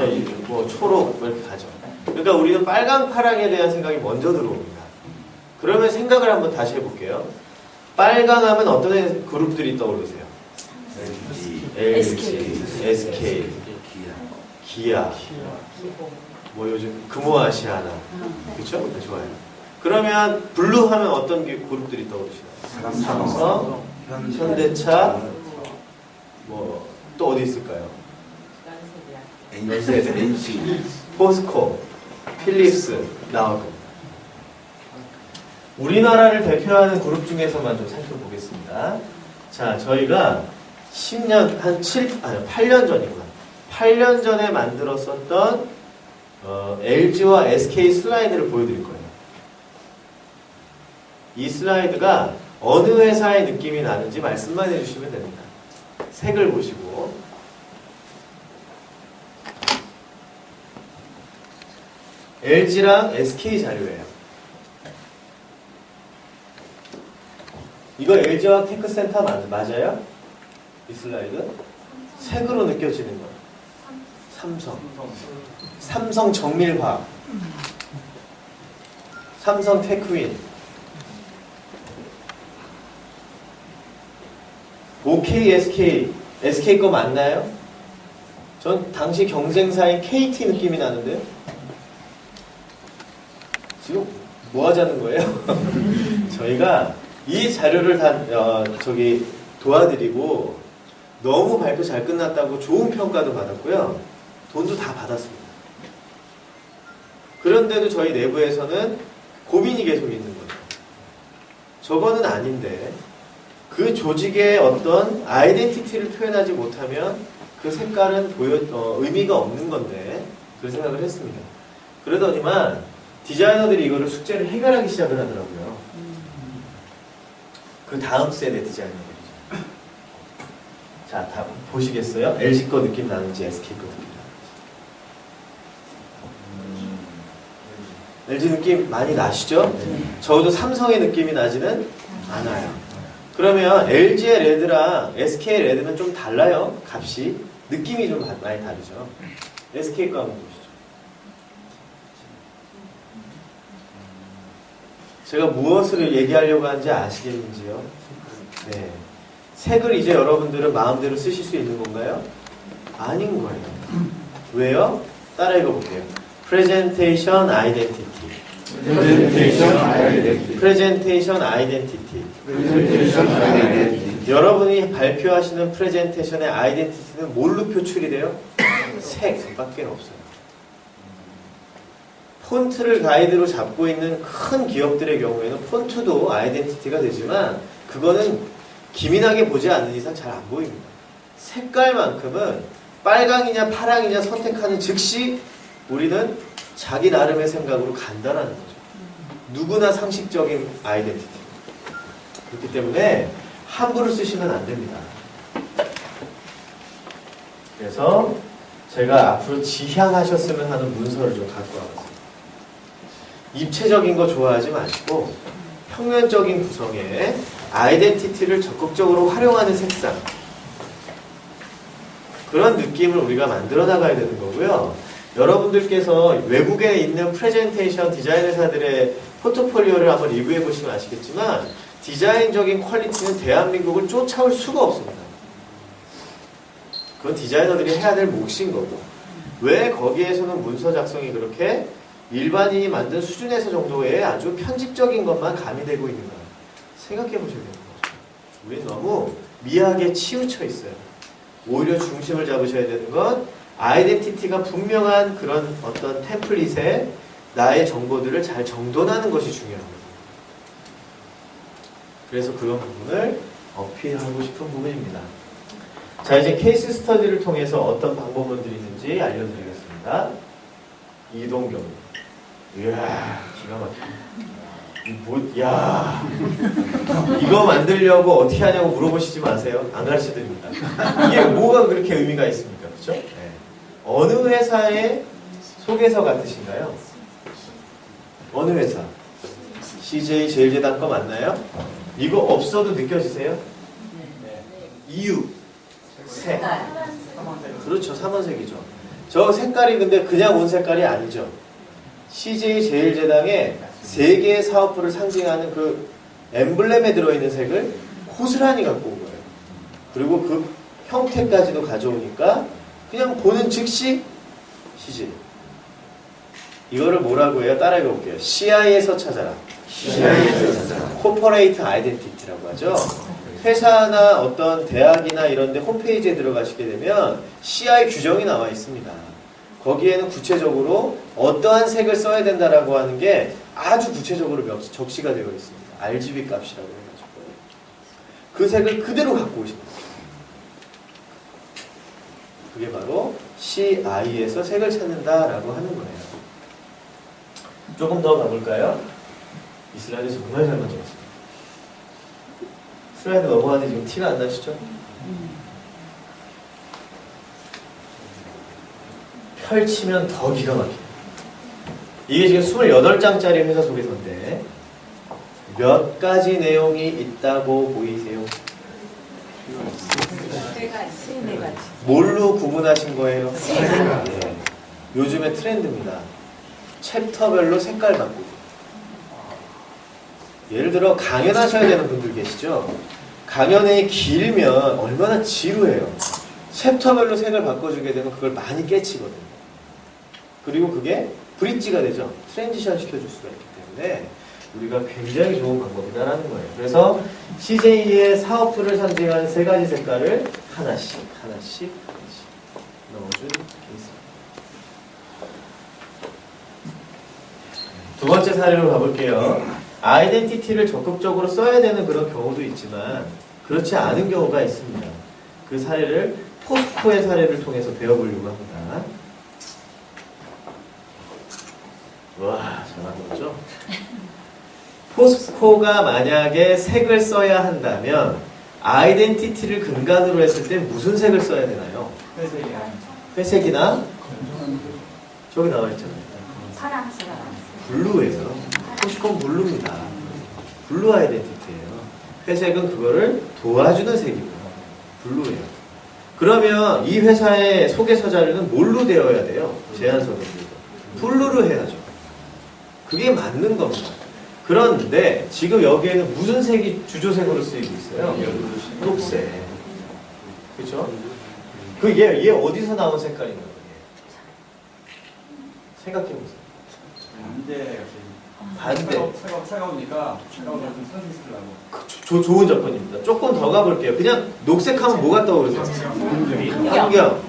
뭐 초록 뭐 이렇게 가죠. 그러니까 우리는 빨강, 파랑에 대한 생각이 먼저 들어옵니다. 그러면 생각을 한번 다시 해볼게요. 빨강 하면 어떤 그룹들이 떠오르세요? LG, SK, 기아, 뭐 요즘 금호아시아나, 그렇죠? 네, 좋아요. 그러면 블루 하면 어떤 그룹들이 떠오르시나요? 삼성, 현대차, 뭐 또 어디 있을까요? NC, 포스코, 필립스 나오고. 우리나라를 대표하는 그룹 중에서만 좀 살펴보겠습니다. 자, 저희가 8년 전이구나. 8년 전에 만들었었던 LG와 SK 슬라이드를 보여드릴 거예요. 이 슬라이드가 어느 회사의 느낌이 나는지 말씀만 해주시면 됩니다. 색을 보시고. LG랑 SK 자료예요. 이거 LG와 테크센터 맞아요? 이 슬라이드? 색으로 느껴지는 거. 삼성 정밀화학, 삼성 테크윈, OK SK 거 맞나요? 전 당시 경쟁사인 KT 느낌이 나는데요. 지금 뭐 하자는 거예요? 저희가 이 자료를 다 도와드리고 너무 발표 잘 끝났다고 좋은 평가도 받았고요. 돈도 다 받았습니다. 그런데도 저희 내부에서는 고민이 계속 있는 거죠. 저거는 아닌데 그 조직의 어떤 아이덴티티를 표현하지 못하면 그 색깔은 의미가 없는 건데 그런 생각을 했습니다. 그러더니만 디자이너들이 이거를 숙제를 해결하기 시작을 하더라고요. 그 다음 세대 디자이너들이죠. 자, 다 보시겠어요? LG 거 느낌 나는지 SK 거 느낌 나는지. LG 느낌 많이 나시죠? 적어도 삼성의 느낌이 나지는 않아요. 그러면 LG의 레드랑 SK의 레드는 좀 달라요. 값이. 느낌이 좀 많이 다르죠. SK 거 한번 보시죠. 제가 무엇을 얘기하려고 하는지 아시겠는지요? 네. 색을 이제 여러분들은 마음대로 쓰실 수 있는 건가요? 아닌 거예요. 왜요? 따라 읽어볼게요. Presentation Identity. Presentation Identity. 여러분이 발표하시는 프레젠테이션의 아이덴티티는 뭘로 표출이 돼요? 색밖에 없어요. 폰트를 가이드로 잡고 있는 큰 기업들의 경우에는 폰트도 아이덴티티가 되지만 그거는 기민하게 보지 않는 이상 잘 안 보입니다. 색깔만큼은 빨강이냐 파랑이냐 선택하는 즉시 우리는 자기 나름의 생각으로 간다라는 거죠. 누구나 상식적인 아이덴티티. 그렇기 때문에 함부로 쓰시면 안 됩니다. 그래서 제가 앞으로 지향하셨으면 하는 문서를 좀 갖고 와봤어요. 입체적인 거 좋아하지 마시고 평면적인 구성의 아이덴티티를 적극적으로 활용하는 색상, 그런 느낌을 우리가 만들어 나가야 되는 거고요. 여러분들께서 외국에 있는 프레젠테이션 디자인 회사들의 포트폴리오를 한번 리뷰해 보시면 아시겠지만 디자인적인 퀄리티는 대한민국을 쫓아올 수가 없습니다. 그건 디자이너들이 해야 될 몫인 거고, 왜 거기에서는 문서 작성이 그렇게 일반인이 만든 수준에서 정도의 아주 편집적인 것만 가미되고 있는가 생각해 보셔야 되는 거죠. 우리 너무 미하게 치우쳐 있어요. 오히려 중심을 잡으셔야 되는 건 아이덴티티가 분명한 그런 어떤 템플릿에 나의 정보들을 잘 정돈하는 것이 중요합니다. 그래서 그런 부분을 어필하고 싶은 부분입니다. 자, 이제 케이스 스터디를 통해서 어떤 방법론들이 있는지 알려드리겠습니다. 이동경. 이야, 기가 막히네. 야, 이거 만들려고 어떻게 하냐고 물어보시지 마세요. 안 가르쳐 드립니다. 이게 뭐가 그렇게 의미가 있습니까? 그렇죠? 네. 어느 회사의 소개서 같으신가요? 어느 회사? CJ 제일제당 거 맞나요? 이거 없어도 느껴지세요? 네. 이유. 색. 그렇죠. 삼원색이죠. 저 색깔이 근데 그냥 온 색깔이 아니죠. CJ 제일제당의 세 개의 사업부를 상징하는 그 엠블렘에 들어있는 색을 고스란히 갖고 온 거예요. 그리고 그 형태까지도 가져오니까 그냥 보는 즉시 CJ. 이거를 뭐라고 해요? 따라해 볼게요. CI에서 찾아라. CI에서 찾아라. 코퍼레이트 아이덴티티라고 하죠. 회사나 어떤 대학이나 이런 데 홈페이지에 들어가시게 되면 CI 규정이 나와 있습니다. 거기에는 구체적으로 어떠한 색을 써야 된다라고 하는 게 아주 구체적으로 적시가 되어 있습니다. RGB 값이라고 해가지고 그 색을 그대로 갖고 오신 거예요. 그게 바로 CI에서 색을 찾는다라고 하는 거예요. 조금 더 가볼까요? 이 슬라이드 정말 잘 만들었어요. 슬라이드 넘어가는데 지금 티가 안 나시죠? 펼치면 더 기가 막혀요. 이게 지금 28장짜리 회사 소개서인데 몇 가지 내용이 있다고 보이세요? 뭘로 구분하신 거예요? 네. 요즘의 트렌드입니다. 챕터별로 색깔 바꾸기. 예를 들어 강연하셔야 되는 분들 계시죠? 강연이 길면 얼마나 지루해요. 챕터별로 색을 바꿔주게 되면 그걸 많이 깨치거든요. 그리고 그게 브릿지가 되죠. 트랜지션 시켜줄 수가 있기 때문에 우리가 굉장히 좋은 방법이다라는 거예요. 그래서 CJ의 사업부를 상징하는 세 가지 색깔을 하나씩 넣어준 케이스입니다. 두 번째 사례로 가볼게요. 아이덴티티를 적극적으로 써야 되는 그런 경우도 있지만 그렇지 않은 경우가 있습니다. 그 사례를 포스코의 사례를 통해서 배워보려고 합니다. 와, 잘 만들었죠? 포스코가 만약에 색을 써야 한다면 아이덴티티를 근간으로 했을 때 무슨 색을 써야 되나요? 회색이나 저기 나와 있잖아요. 파랑색. 블루에서 포스코는 블루입니다. 블루 아이덴티티예요. 회색은 그거를 도와주는 색이고요. 블루예요. 그러면 이 회사의 소개서 자료는 뭘로 되어야 돼요? 제안서는 블루로 해야죠. 그게 맞는 겁니다. 그런데 지금 여기에는 무슨 색이 주조색으로 쓰이고 있어요? 녹색. 그렇죠? 얘 어디서 나온 색깔인가요? 생각해보세요. 반대. 차가우니까 차가우면 좀 상승시키려고. 좋은 접근입니다. 조금 더 가볼게요. 그냥 녹색하면 뭐가 떠오르세요? 환경.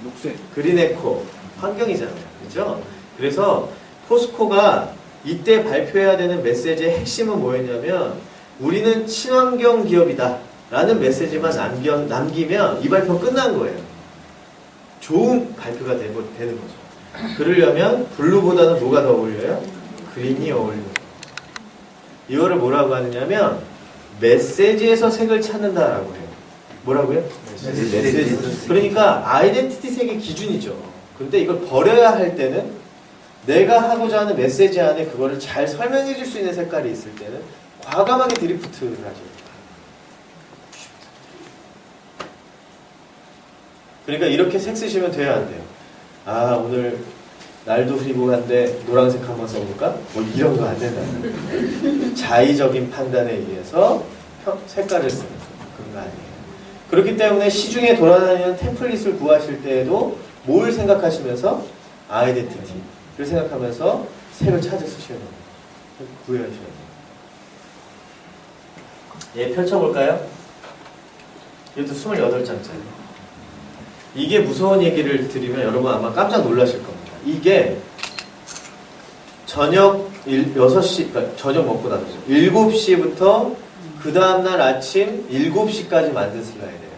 녹색. 그린에코. 환경이잖아요. 그렇죠? 그래서 포스코가 이때 발표해야 되는 메시지의 핵심은 뭐였냐면 우리는 친환경 기업이다 라는 메시지만 남기면 이 발표 끝난 거예요. 좋은 발표가 되는 거죠. 그러려면 블루보다는 뭐가 더 어울려요? 그린이 어울리는 거예요. 이거를 뭐라고 하느냐면 메시지에서 색을 찾는다라고 해요. 뭐라고요? 메시지. 그러니까 아이덴티티 색이 기준이죠. 근데 이걸 버려야 할 때는 내가 하고자 하는 메시지 안에 그거를 잘 설명해 줄 수 있는 색깔이 있을 때는 과감하게 드리프트를 하죠. 그러니까 이렇게 색 쓰시면 돼야 안 돼요. 아, 오늘 날도 흐리고 한데 노란색 한번 써볼까? 뭐 이런 거 안 된다. 자의적인 판단에 의해서 색깔을 쓰는 그런 거 아니에요. 그렇기 때문에 시중에 돌아다니는 템플릿을 구하실 때에도 뭘 생각하시면서 아이덴티티를 생각하면서 색을 찾아 쓰셔야 돼요. 구해하셔야 돼요. 예, 펼쳐볼까요? 이것도 28장짜리. 이게 무서운 얘기를 드리면 여러분 아마 깜짝 놀라실 겁니다. 이게 저녁 6시, 그러니까 저녁 먹고 나서죠. 7시부터 그 다음날 아침 7시까지 만든 슬라이드예요.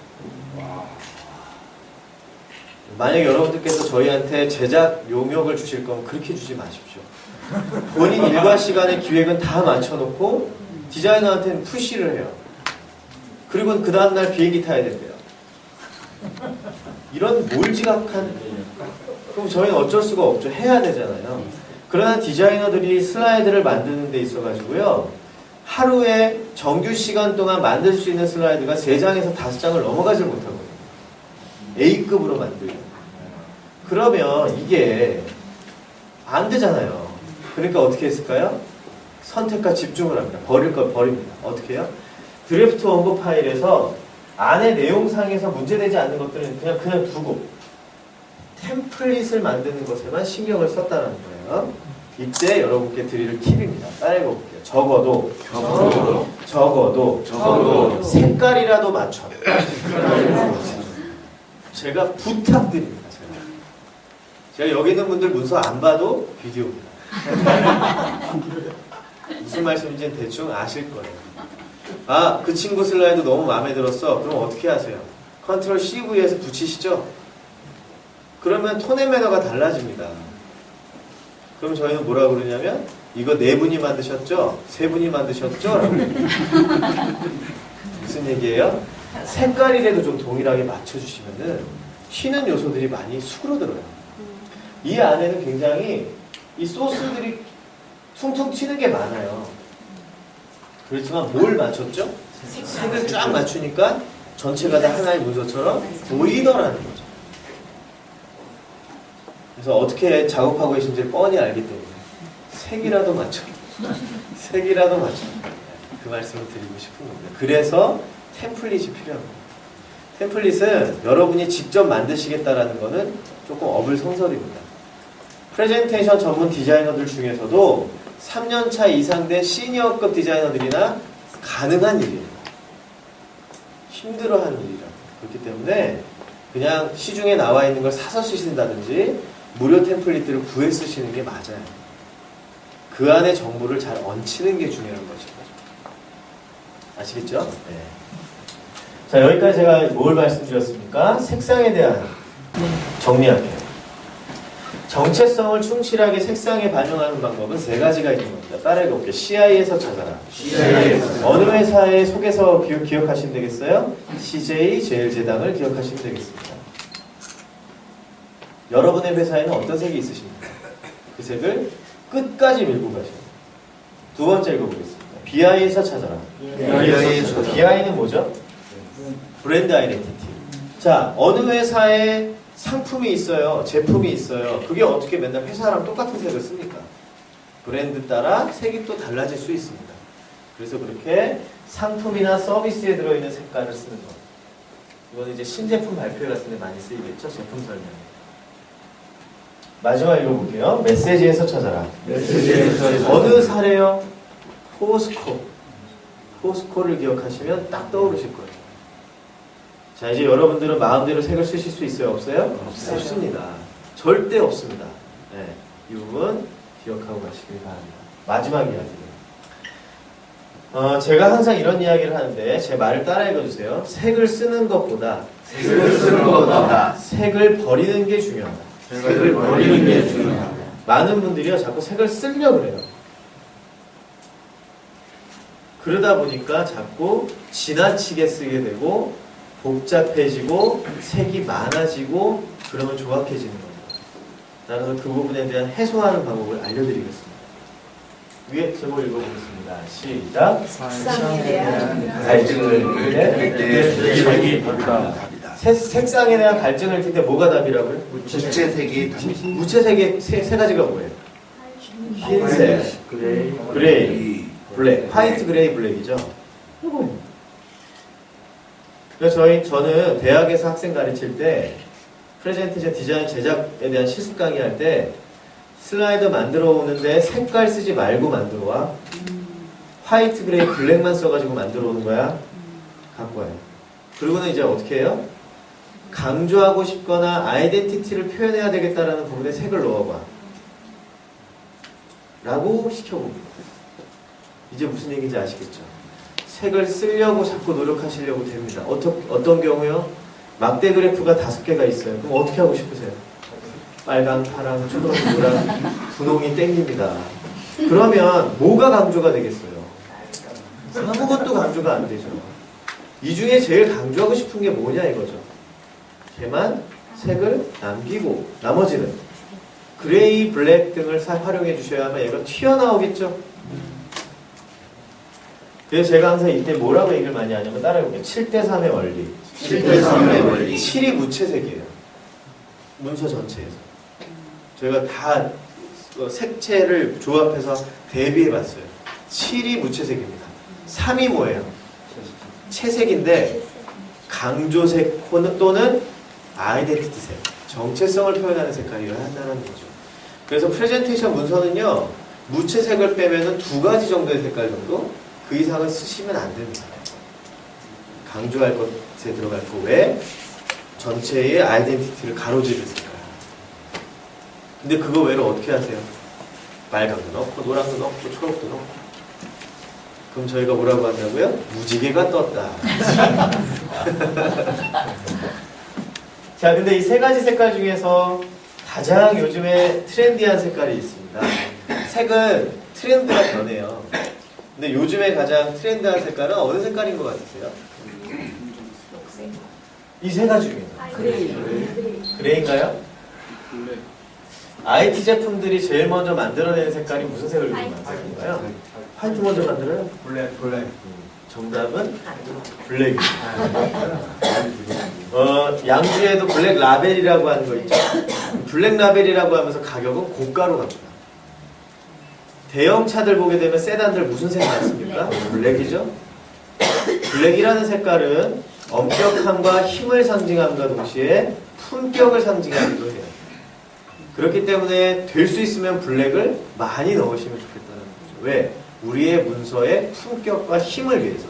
만약 여러분들께서 저희한테 제작 용역을 주실 거면 그렇게 주지 마십시오. 본인 일과 시간의 기획은 다 맞춰놓고 디자이너한테는 푸시를 해요. 그리고 그 다음날 비행기 타야 된대요. 이런 몰지각한, 그럼 저희는 어쩔 수가 없죠. 해야 되잖아요. 그러나 디자이너들이 슬라이드를 만드는 데 있어가지고요, 하루에 정규 시간 동안 만들 수 있는 슬라이드가 3장에서 5장을 넘어가질 못하거든요. A급으로 만들고. 그러면 이게 안 되잖아요. 그러니까 어떻게 했을까요? 선택과 집중을 합니다. 버릴 걸 버립니다. 어떻게 해요? 드래프트 원고 파일에서 안에 내용상에서 문제되지 않는 것들은 그냥 두고 템플릿을 만드는 것에만 신경을 썼다는 거예요. 이때 여러분께 드릴 팁입니다. 따라해 볼게요. 적어도 색깔이라도 맞춰. 제가 부탁드립니다. 제가 여기 있는 분들 문서 안 봐도 비디오입니다. 무슨 말씀인지는 대충 아실 거예요. 아, 그 친구 슬라이드 너무 마음에 들었어. 그럼 어떻게 하세요? 컨트롤 CV에서 붙이시죠? 그러면 톤의 매너가 달라집니다. 그럼 저희는 뭐라 그러냐면 이거 4분이 만드셨죠? 3분이 만드셨죠? 라고. 무슨 얘기예요? 색깔이라도 좀 동일하게 맞춰주시면은 튀는 요소들이 많이 수그러들어요. 이 안에는 굉장히 이 소스들이 퉁퉁 튀는 게 많아요. 그렇지만 뭘 맞췄죠? 색을 쫙 맞추니까 전체가 다 하나의 문서처럼 보이더라는 거죠. 그래서 어떻게 작업하고 계신지 뻔히 알기 때문에 색이라도 맞춰. 색이라도 맞춰. 그 말씀을 드리고 싶은 겁니다. 그래서 템플릿이 필요합니다. 템플릿은 여러분이 직접 만드시겠다라는 거는 조금 어불성설입니다. 프레젠테이션 전문 디자이너들 중에서도 3년차 이상 된 시니어급 디자이너들이나 가능한 일이에요. 힘들어하는 일이라. 그렇기 때문에 그냥 시중에 나와 있는 걸 사서 쓰신다든지 무료 템플릿들을 구해 쓰시는 게 맞아요. 그 안에 정보를 잘 얹히는 게 중요한 것이죠. 아시겠죠? 네. 자, 여기까지 제가 뭘 말씀드렸습니까? 색상에 대한 정리할게요. 정체성을 충실하게 색상에 반영하는 방법은 3가지가 있는 겁니다. 따라해 볼게요. CI에서 찾아라. 어느 회사의 속에서 기억하시면 되겠어요? CJ 제일제당을 기억하시면 되겠습니다. 여러분의 회사에는 어떤 색이 있으십니까? 그 색을 끝까지 밀고 가셔야 돼요. 2번째 읽어보겠습니다. BI에서 찾아라. BI는 뭐죠? 브랜드 아이덴티티. 자, 어느 회사에 상품이 있어요. 제품이 있어요. 그게 어떻게 맨날 회사랑 똑같은 색을 씁니까? 브랜드 따라 색이 또 달라질 수 있습니다. 그래서 그렇게 상품이나 서비스에 들어있는 색깔을 쓰는 것. 이건 이제 신제품 발표 같은 데 많이 쓰이겠죠? 제품 설명. 마지막 읽어볼게요. 메시지에서 찾아라. 어느 사례요? 포스코. 포스코를 기억하시면 딱 떠오르실 거예요. 자, 이제 여러분들은 마음대로 색을 쓰실 수 있어요? 없어요? 없습니다. 절대 없습니다. 네, 이 부분 기억하고 가시길 바랍니다. 마지막 이야기예요. 제가 항상 이런 이야기를 하는데 제 말을 따라 읽어주세요. 색을 쓰는 것보다 색을 버리는 게 중요하다. 많은 분들이요 자꾸 색을 쓰려고 그래요. 그러다 보니까 자꾸 지나치게 쓰게 되고 복잡해지고 색이 많아지고 그러면 조악해지는 겁니다. 나는 그 부분에 대한 해소하는 방법을 알려드리겠습니다. 위에 제목 읽어보겠습니다. 시작. 세상에 대한 갈증을 낼 색상에 대한 갈증을 낼 때 뭐가 답이라고요? 무채색의 세 가지가 뭐예요? 흰색, 그레이, 블랙, 화이트, 그레이, 블랙이죠. 그래서 저는 대학에서 학생 가르칠 때 프레젠테이션 디자인 제작에 대한 실습 강의할 때 슬라이드 만들어 오는데 색깔 쓰지 말고 만들어 와. 화이트, 그레이, 블랙만 써가지고 만들어 오는 거야. 갖고 와요. 그리고는 이제 어떻게 해요? 강조하고 싶거나 아이덴티티를 표현해야 되겠다라는 부분에 색을 넣어봐. 라고 시켜봅니다. 이제 무슨 얘기인지 아시겠죠? 색을 쓰려고 자꾸 노력하시려고 됩니다. 어떤 경우요? 막대 그래프가 5개가 있어요. 그럼 어떻게 하고 싶으세요? 빨강, 파랑, 초록, 노랑, 분홍이 땡깁니다. 그러면 뭐가 강조가 되겠어요? 아무것도 강조가 안 되죠. 이 중에 제일 강조하고 싶은 게 뭐냐 이거죠. 걔만 색을 남기고 나머지는 그레이, 블랙 등을 활용해 주셔야만 얘가 튀어나오겠죠. 그래서 제가 항상 이때 뭐라고 얘기를 많이 하냐면 따라해볼게요. 7대3의 원리. 7대3의 원리. 7이 무채색이에요. 문서 전체에서. 저희가 다 색채를 조합해서 대비해봤어요. 7이 무채색입니다. 3이 뭐예요? 채색인데 강조색 또는 아이덴티티색, 정체성을 표현하는 색깔이라 한다는 거죠. 그래서 프레젠테이션 문서는요, 무채색을 빼면은 2가지 정도의 색깔 정도? 그 이상은 쓰시면 안 됩니다. 강조할 것에 들어갈 거 외에 전체의 아이덴티티를 가로지를 색깔. 근데 그거 외로 어떻게 하세요? 빨강도 넣고, 노랑도 넣고, 초록도 넣고. 그럼 저희가 뭐라고 한다고요? 무지개가 떴다. 자, 근데 이 3가지 색깔 중에서 가장 요즘에 트렌디한 색깔이 있습니다. 색은 트렌드가 변해요. 근데 요즘에 가장 트렌드한 색깔은 어느 색깔인 것 같으세요? 이 3가지 중에서. 그레이인가요? IT 제품들이 제일 먼저 만들어내는 색깔이 무슨 색을 만드는가요? 화이트 먼저 만들어요? 블랙. 정답은 블랙입니다. 양주에도 블랙 라벨이라고 하는 거 있죠? 블랙 라벨이라고 하면서 가격은 고가로 갑니다. 대형 차들 보게 되면 세단들 무슨 색 많습니까? 블랙이죠? 블랙이라는 색깔은 엄격함과 힘을 상징함과 동시에 품격을 상징하기도 해요. 그렇기 때문에 될 수 있으면 블랙을 많이 넣으시면 좋겠다는 거죠. 왜? 우리의 문서의 품격과 힘을 위해서.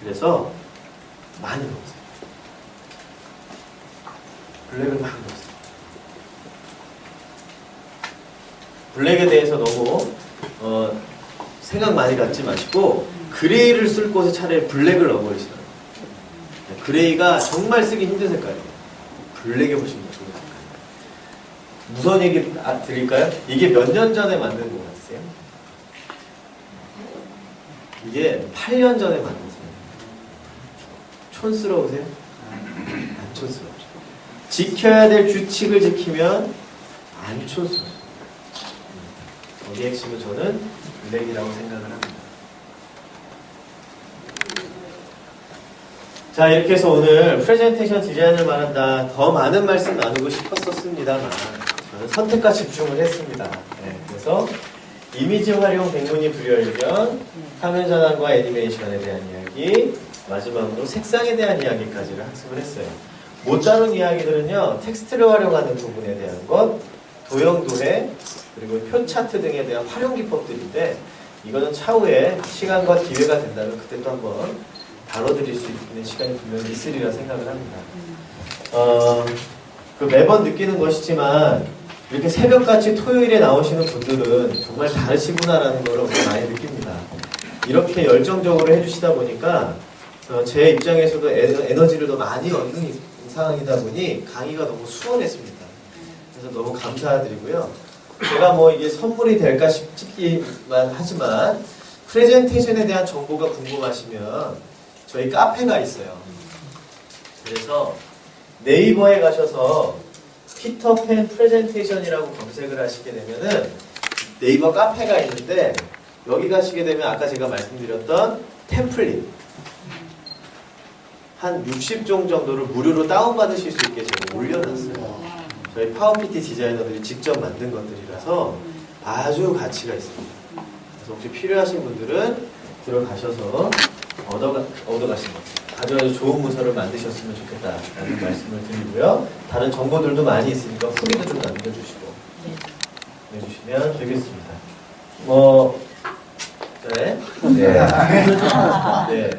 그래서 많이 넣으세요. 블랙을 많이 넣으세요. 블랙에 대해서 너무 생각 많이 갖지 마시고 그레이를 쓸 곳에 차라리 블랙을 넣어버리시는 거예요. 그레이가 정말 쓰기 힘든 색깔이에요. 블랙에 보시면 좋은 색깔. 무서운 얘기 드릴까요? 이게 몇 년 전에 만든 것 같으세요? 이게 8년 전에 만들었어요. 촌스러우세요? 안 촌스럽죠. 지켜야 될 규칙을 지키면 안 촌스러워요. 거기 핵심은 저는 블랙이라고 생각을 합니다. 자, 이렇게 해서 오늘 프레젠테이션 디자인을 말한다. 더 많은 말씀 나누고 싶었었습니다만 저는 선택과 집중을 했습니다. 네, 그래서 이미지 활용, 백문이 불여일견, 화면 전환과 애니메이션에 대한 이야기, 마지막으로 색상에 대한 이야기까지를 학습을 했어요. 못 다룬 이야기들은요, 텍스트를 활용하는 부분에 대한 것, 도형도해, 그리고 표 차트 등에 대한 활용 기법들인데, 이거는 차후에 시간과 기회가 된다면 그때 또 한번 다뤄드릴 수 있는 시간이 분명히 있으리라 생각을 합니다. 매번 느끼는 것이지만, 이렇게 새벽같이 토요일에 나오시는 분들은 정말 다르시구나라는 걸 많이 느낍니다. 이렇게 열정적으로 해주시다 보니까 제 입장에서도 에너지를 더 많이 얻는 상황이다 보니 강의가 너무 수월했습니다. 그래서 너무 감사드리고요. 제가 뭐 이게 선물이 될까 싶기만 하지만 프레젠테이션에 대한 정보가 궁금하시면 저희 카페가 있어요. 그래서 네이버에 가셔서 피터팬 프레젠테이션이라고 검색을 하시게 되면은 네이버 카페가 있는데 여기 가시게 되면 아까 제가 말씀드렸던 템플릿 한 60종 정도를 무료로 다운받으실 수 있게 제가 올려놨어요. 저희 파워PT 디자이너들이 직접 만든 것들이라서 아주 가치가 있습니다. 그래서 혹시 필요하신 분들은 들어가셔서 얻어가시면 아주 좋은 문서를 만드셨으면 좋겠다라는 말씀을 드리고요. 다른 정보들도 많이 있으니까 후기도 좀 남겨주시고 해주시면 되겠습니다. 네. 네.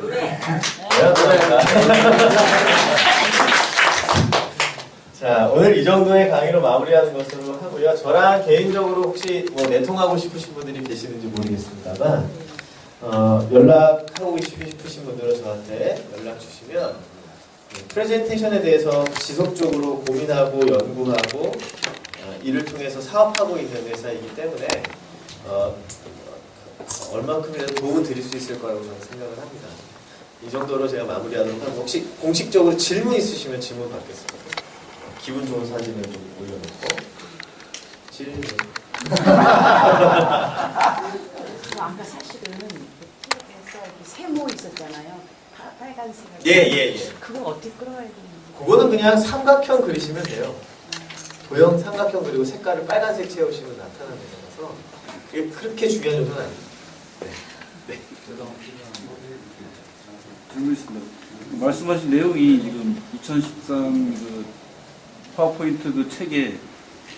자, 오늘 이 정도의 강의로 마무리하는 것으로 하고요. 저랑 개인적으로 혹시 내통하고 싶으신 분들이 계시는지 모르겠습니다만, 연락하고 싶으신 분들은 저한테 연락 주시면, 프레젠테이션에 대해서 지속적으로 고민하고 연구하고, 이를 통해서 사업하고 있는 회사이기 때문에, 얼만큼이라도 도움을 드릴 수 있을 거라고 저는 생각을 합니다. 이 정도로 제가 마무리하도록 하고, 혹시 공식적으로 질문 있으시면 질문 받겠습니다. 기분 좋은 사진을 좀 올려놓고 질문. 아까 사실은 TV에서 세모 있었잖아요. 빨간색. 예. 그걸 어떻게 끌어가야 되는지. 그거는 그냥 삼각형 그리시면 돼요. 도형 삼각형 그리고 색깔을 빨간색 채우시면 나타나는 거라서 그게 그렇게 중요한 요소는 아닙니다. 네. 질문 있습니다. 말씀하신 내용이 지금 2013 그 파워포인트 그 책에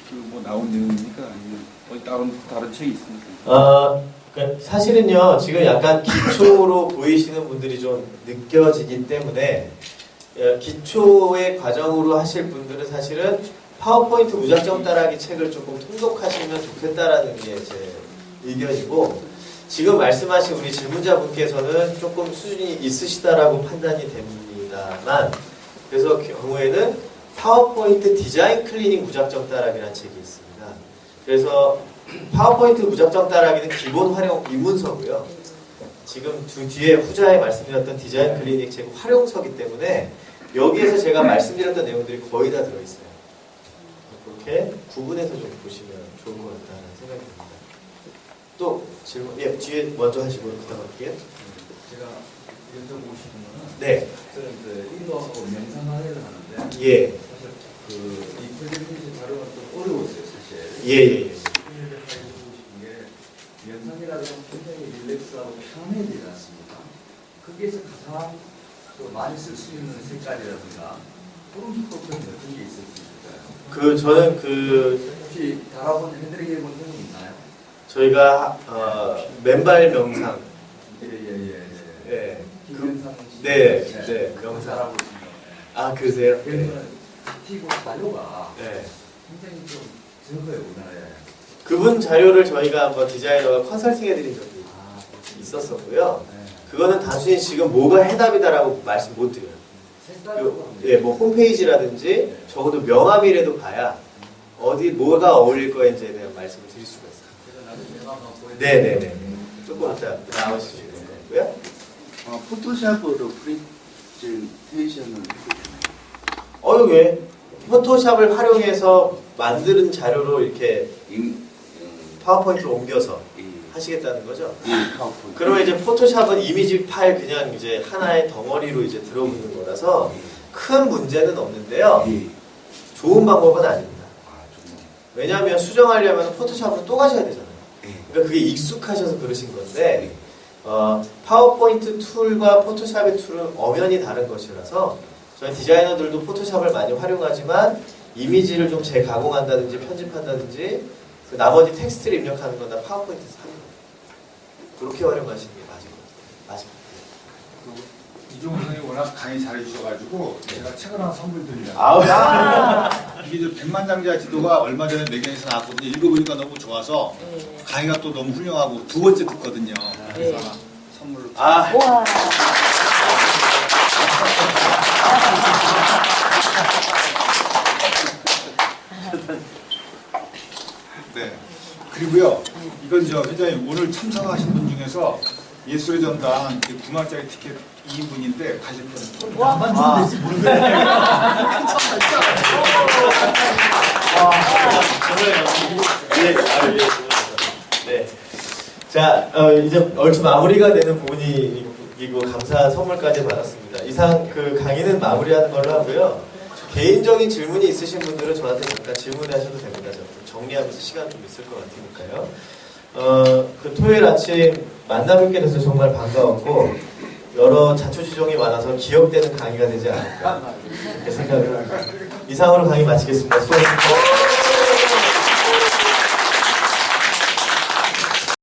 그 나온 내용입니까? 아니면 다른 책이 있습니까? 사실은요, 지금 약간 기초로 보이시는 분들이 좀 느껴지기 때문에, 기초의 과정으로 하실 분들은 사실은 파워포인트 무작정 따라하기 책을 조금 통독하시면 좋겠다라는 게 제 의견이고, 지금 말씀하신 우리 질문자분께서는 조금 수준이 있으시다라고 판단이 됩니다만, 그래서 경우에는 파워포인트 디자인 클리닝 무작정 따라하기라는 책이 있습니다. 그래서 파워포인트 무작정 따라하기는 기본 활용 입문서고요. 지금 뒤에 후자에 말씀드렸던 디자인 클리닝 책 활용서기 때문에 여기에서 제가 말씀드렸던 내용들이 거의 다 들어있어요. 그렇게 구분해서 좀 보시면 좋을 것 같다는 생각이 듭니다. 또 질문, 뒤에 먼저 하시고 부탁할게요. 제가 여쭤보고 싶은 거는 네. 저는 인도하고 명상하려고 하는데 예. 사실 이 프레젠테이션 자료가 좀 어려웠어요, 사실. 예. 여쭤보고 싶은 게 명상이라고 하면 굉장히 릴렉스하고 편해야 되지 않습니까? 거기에서 가장 많이 쓸 수 있는 색깔이라든가 그런 기법들은 어떤 게 있을 수 있을까요? 저는 혹시 달아본 해드리게 본 적이 있나요? 저희가 맨발 명상. 예. 김명상 씨. 네, 명상. 잘하고 있습니다. 아, 그러세요? 그래서 티고 자료가 네. 굉장히 좀 적어요, 우리나라에. 그분 자료를 저희가 한번 디자이너가 컨설팅 해드린 적이 있었었고요. 그거는 단순히 지금 뭐가 해답이다라고 말씀 못 드려요. 뭐 홈페이지라든지 적어도 명함이라도 봐야 뭐가 어울릴 거인지에 대한 말씀을 드릴 수가 있어요. 네네네. 조금 이따 나오시면 될 거고요. 포토샵으로 프레젠테이션을 왜? 포토샵을 활용해서 만드는 자료로 이렇게 파워포인트로 옮겨서 하시겠다는 거죠? 파워포인트. 그러면 이제 포토샵은 이미지 파일 그냥 이제 하나의 덩어리로 이제 들어오는 거라서 큰 문제는 없는데요. 좋은 방법은 아닙니다. 왜냐하면 수정하려면 포토샵으로 또 가셔야 되잖아요. 그러니까 그게 익숙하셔서 그러신 건데 파워포인트 툴과 포토샵의 툴은 엄연히 다른 것이라서 저희 디자이너들도 포토샵을 많이 활용하지만 이미지를 좀 재가공한다든지 편집한다든지 그 나머지 텍스트를 입력하는 건 다 파워포인트에서 하는 거예요. 그렇게 활용하시는 게 맞을 것 같아요. 이종훈 선생님이 워낙 강의 잘해주셔가지고 제가 책을 하나 선물 드리려고. 이게 100만장자 지도가 얼마 전에 매경에서 나왔거든요. 읽어보니까 너무 좋아서 강의가 또 너무 훌륭하고 두 번째 듣거든요. 그래서 하나 선물로. 우와. 네. 그리고요, 이건 회장님 오늘 참석하신 분 중에서 예술의 전당 9만짜리 티켓 2인분인데 가실 분은 나만 주면 되지 뭘 그래. 네. 자, 이제 얼추 마무리가 되는 부분이고 감사한 선물까지 받았습니다. 이상 그 강의는 마무리하는 걸로 하고요. 개인적인 질문이 있으신 분들은 저한테 잠깐 질문하셔도 됩니다. 정리하면서 시간 좀 있을 것 같으니까요. 그 토요일 아침 만나뵙게 돼서 정말 반가웠고 여러 자초지종이 많아서 기억되는 강의가 되지 않을까 이렇게 생각을 합니다. 이상으로 강의 마치겠습니다. 수고하셨습니다.